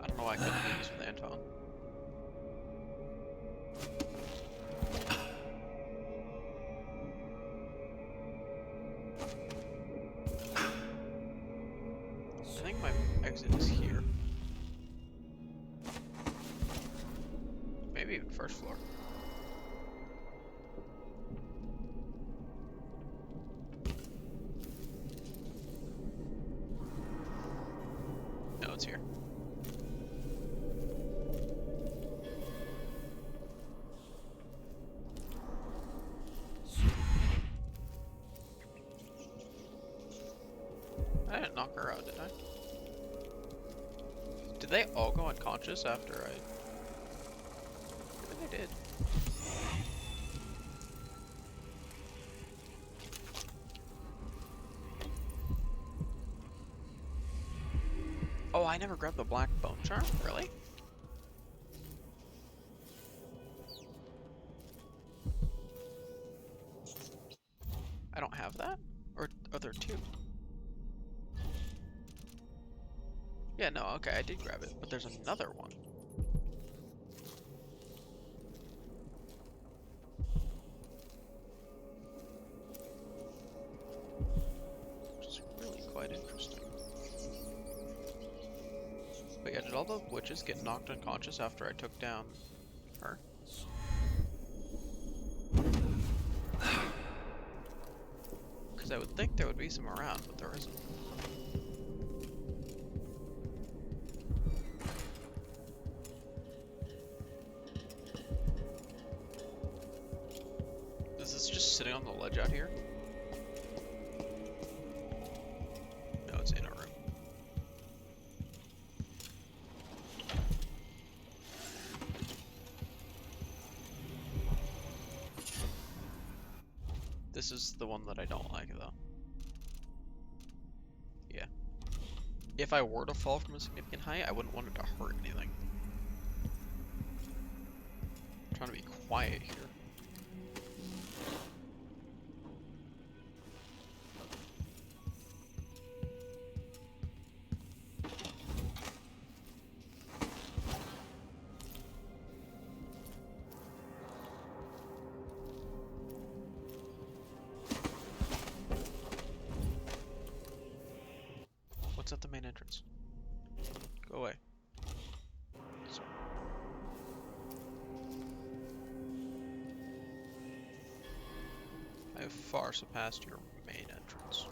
Speaker 1: I don't know why I couldn't do this with Anton. I think my exit is here. Maybe even first floor. No, it's here. I didn't knock her out, did I? Did they all go unconscious after I... I think I did. Oh, I never grabbed the black bone charm? Really? I don't have that? Or are there two? Yeah, no, okay, I did grab it, but there's another one. Which is really quite interesting. But yeah, did all the witches get knocked unconscious after I took down her? Because I would think there would be some around, but there isn't. Is this just sitting on the ledge out here? No, it's in a room. This is the one that I don't like, though. Yeah. If I were to fall from a significant height, I wouldn't want it to hurt anything. I'm trying to be quiet here. What's at the main entrance? Go away. So. far surpassed your main entrance.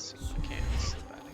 Speaker 1: I can't slip out of here.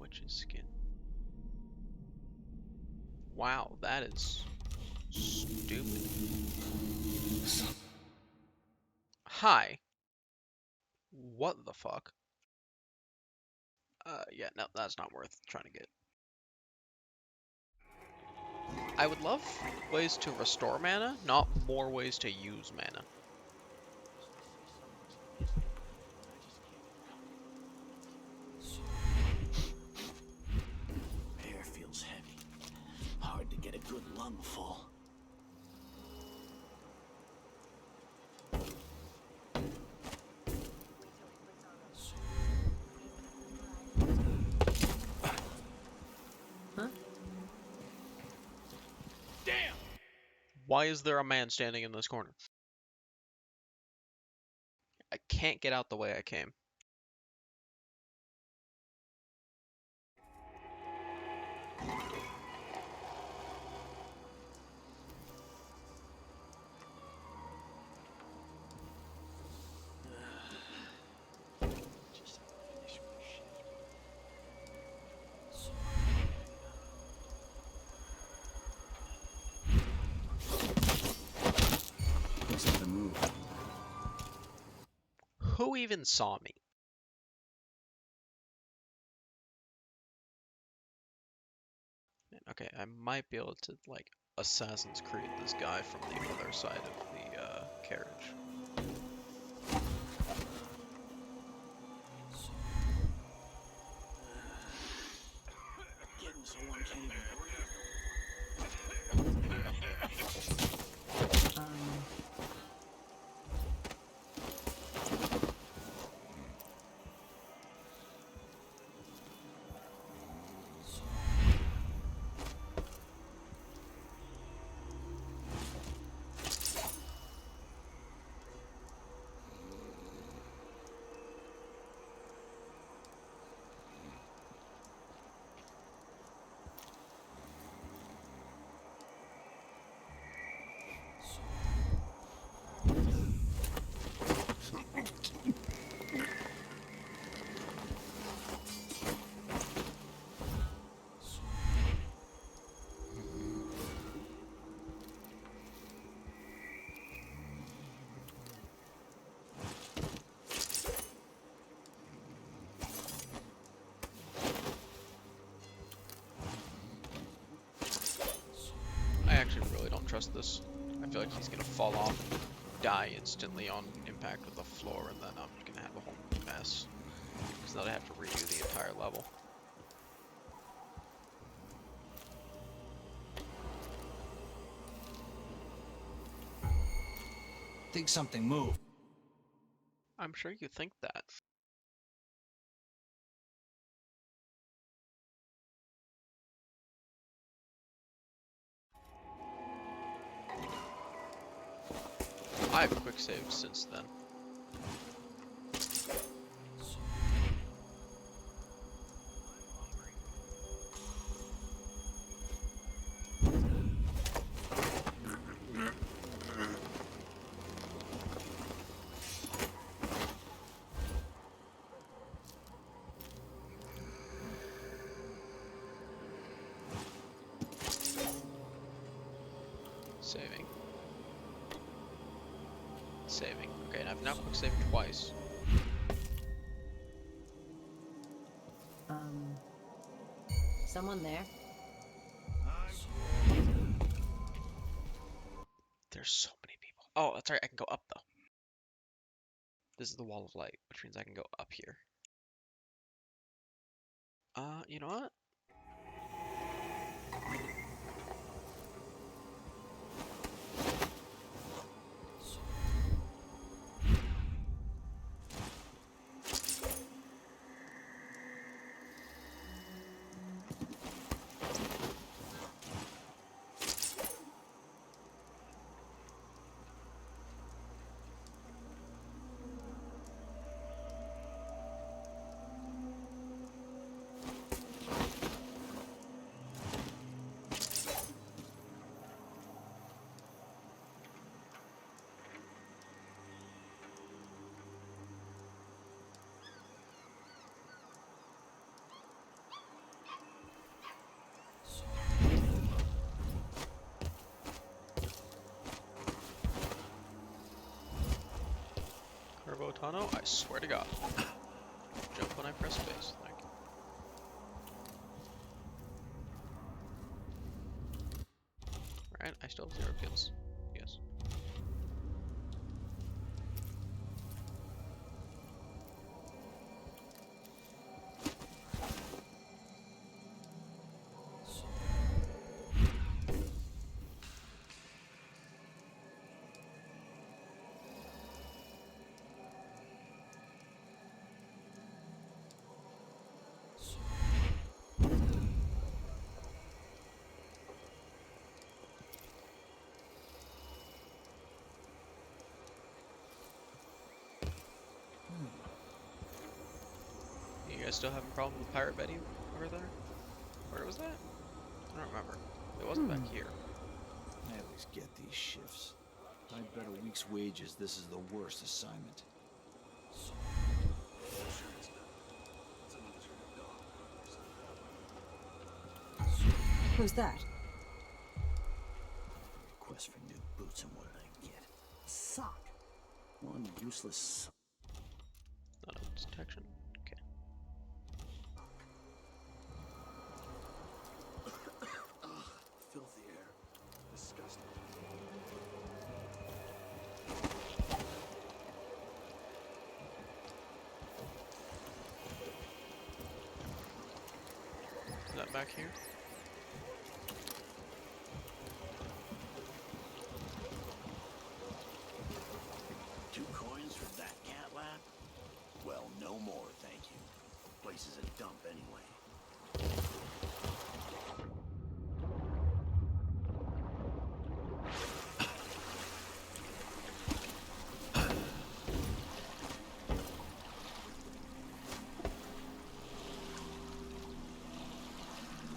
Speaker 1: Witch's skin. Wow, that is stupid. Hi. What the fuck? Yeah, no, that's not worth trying to get. I would love ways to restore mana, not more ways to use mana.
Speaker 8: Air feels heavy. Hard to get a good lungful.
Speaker 1: Damn! Why is there a man standing in this corner? I can't get out the way I came. Who even saw me? Okay, I might be able to, like, Assassin's Creed this guy from the other side of the carriage.
Speaker 8: Getting someone came here.
Speaker 1: this. I feel like he's gonna fall off and die instantly on impact with the floor, and then I'm gonna have a whole mess. Because then I have to redo the entire level.
Speaker 15: Think something moved.
Speaker 1: I'm sure you think that. I've quick saved since then. Saving. Saving. Okay, and I've now quick saved twice.
Speaker 14: Someone there?
Speaker 1: There's so many people. Oh, that's right, I can go up though. This is the wall of light, which means I can go up here. You know what? Botano, I swear to God. Jump when I press space, thank you. Right, I still have 0 kills. Yes. You guys still having problems with Pirate Betty over there? Where was that? I don't remember. It wasn't back here.
Speaker 15: I always get these shifts. I bet a week's wages this is the worst assignment.
Speaker 19: Who's that?
Speaker 15: Quest for new boots, and what did I get? A sock. One useless sock.
Speaker 1: Not a detection. Okay.
Speaker 15: Filthy air. Disgusting.
Speaker 1: Is that back here?
Speaker 8: Well, no more, thank you. Place is a dump anyway.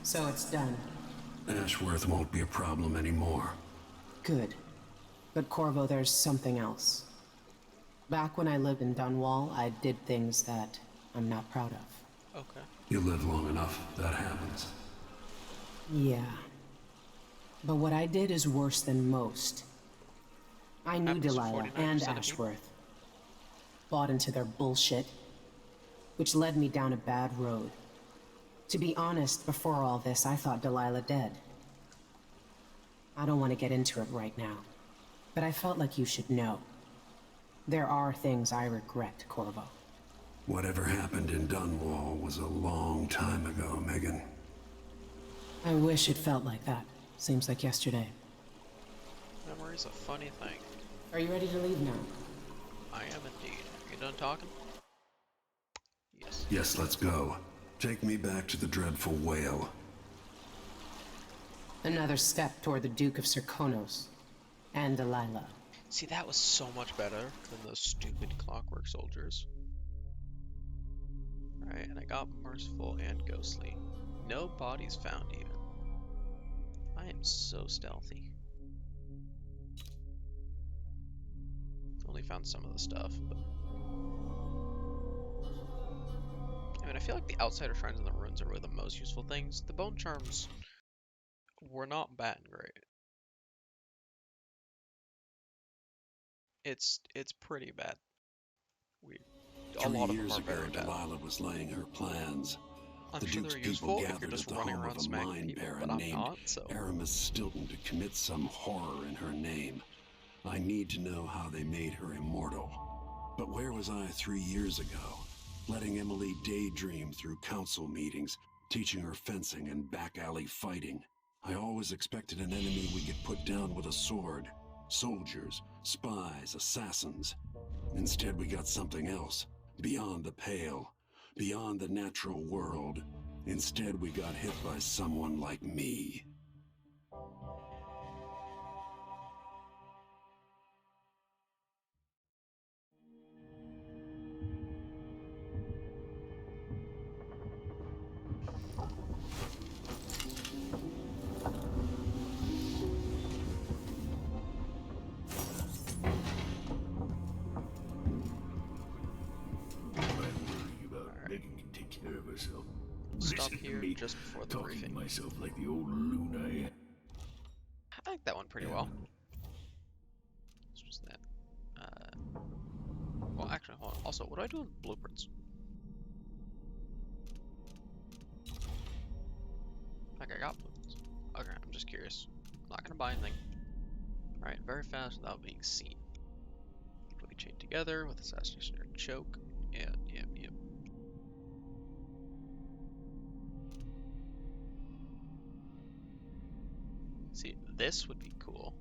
Speaker 6: So it's done.
Speaker 2: Ashworth won't be a problem anymore.
Speaker 6: Good. But Corvo, there's something else. Back when I lived in Dunwall, I did things that I'm not proud of.
Speaker 1: Okay.
Speaker 2: You live long enough, that happens.
Speaker 6: Yeah. But what I did is worse than most. I knew Delilah and Ashworth. Bought into their bullshit, which led me down a bad road. To be honest, before all this, I thought Delilah dead.
Speaker 10: I don't want to get into it right now, but I felt like you should know. There are things I regret, Corvo.
Speaker 2: Whatever happened in Dunwall was a long time ago, Megan.
Speaker 10: I wish it felt like that. Seems like yesterday.
Speaker 1: Memory's a funny thing.
Speaker 10: Are you ready to leave now?
Speaker 1: I am indeed. You done talking? Yes.
Speaker 2: Yes, let's go. Take me back to the dreadful whale.
Speaker 10: Another step toward the Duke of Serkonos and Delilah.
Speaker 1: See, that was so much better than those stupid Clockwork soldiers. Alright, and I got Merciful and Ghostly. No bodies found even. I am so stealthy. Only found some of the stuff, but... I mean, I feel like the outsider shrines and the ruins are really the most useful things. The bone charms were not batting great. It's pretty bad. A lot of them are very bad.
Speaker 2: Delilah was laying her plans.
Speaker 1: I'm
Speaker 2: the
Speaker 1: sure
Speaker 2: Duke's
Speaker 1: they're
Speaker 2: people
Speaker 1: useful if
Speaker 2: gathered
Speaker 1: you're just
Speaker 2: at the
Speaker 1: running
Speaker 2: home
Speaker 1: around
Speaker 2: of a
Speaker 1: smacking
Speaker 2: mind
Speaker 1: people,
Speaker 2: baron
Speaker 1: but I'm
Speaker 2: named
Speaker 1: not, so...
Speaker 2: Aramis Stilton to commit some horror in her name. I need to know how they made her immortal. But where was I 3 years ago? Letting Emily daydream through council meetings, teaching her fencing and back alley fighting. I always expected an enemy we could put down with a sword. Soldiers, spies, assassins. Instead, we got something else. Beyond the pale. Beyond the natural world. Instead, we got hit by someone like me.
Speaker 1: Stop here just before the briefing.
Speaker 11: Myself like the old loon I am.
Speaker 1: I like that one pretty well. It's just that. Well, actually, hold on. Also, what do I do in blueprints? Like, I got blueprints. Okay, I'm just curious. Not gonna buy anything. Alright, very fast without being seen. Quickly chain together with assassination or choke. Yep. See, this would be cool.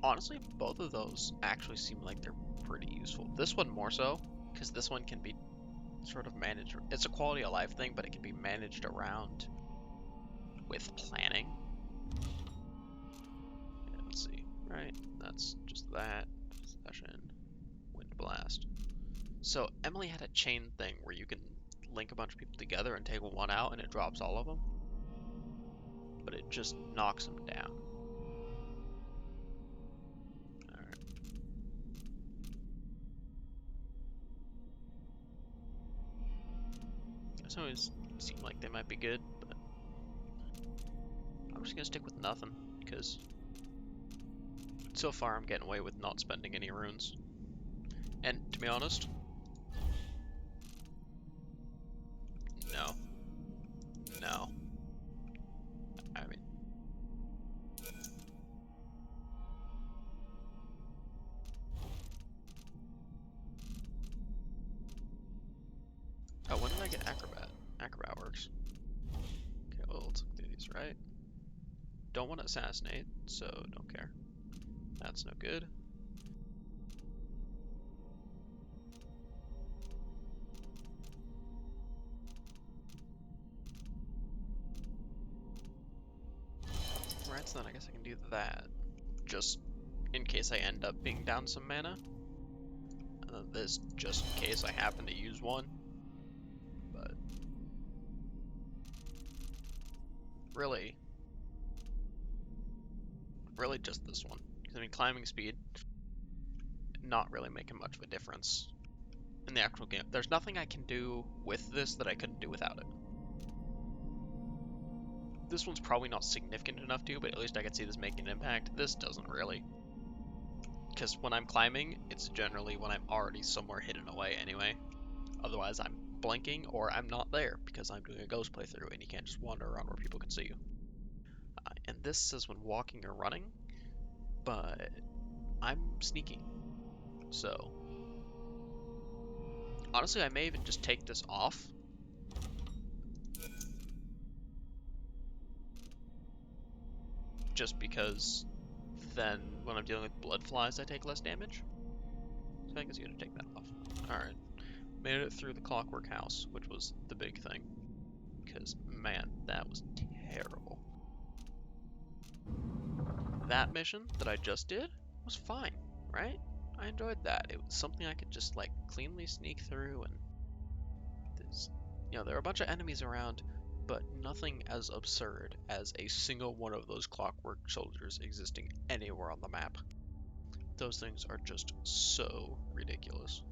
Speaker 1: Honestly, both of those actually seem like they're pretty useful. This one more so, because this one can be sort of managed. It's a quality of life thing, but it can be managed around with planning. Yeah, let's see. Right, that's just that. Possession, wind blast. So Emily had a chain thing where you can link a bunch of people together and take one out, and it drops all of them. But it just knocks them down. Alright. This always seemed like they might be good, but I'm just gonna stick with nothing, because so far I'm getting away with not spending any runes. And to be honest, no. I mean, oh, when did I get Acrobat? Acrobat works. Okay, well, let's look through these, right? Don't want to assassinate, so don't care. That's no good. Right, so then I guess I can do that. Just in case I end up being down some mana. And then this, just in case I happen to use one. But really just this one. Because I mean, climbing speed, not really making much of a difference in the actual game. There's nothing I can do with this that I couldn't do without it. This one's probably not significant enough to, but at least I can see this making an impact. This doesn't really. because when I'm climbing, it's generally when I'm already somewhere hidden away anyway. Otherwise, I'm blinking or I'm not there because I'm doing a ghost playthrough and you can't just wander around where people can see you. And this says when walking or running, but I'm sneaking. So, honestly, I may even just take this off. Just because then when I'm dealing with blood flies, I take less damage. So I guess you're gonna take that off. Alright. Made it through the Clockwork House, which was the big thing. Because, man, that was terrible. That mission that I just did was fine, right? I enjoyed that. It was something I could just, like, cleanly sneak through, and there's, you know, there are a bunch of enemies around, but nothing as absurd as a single one of those clockwork soldiers existing anywhere on the map. Those things are just so ridiculous.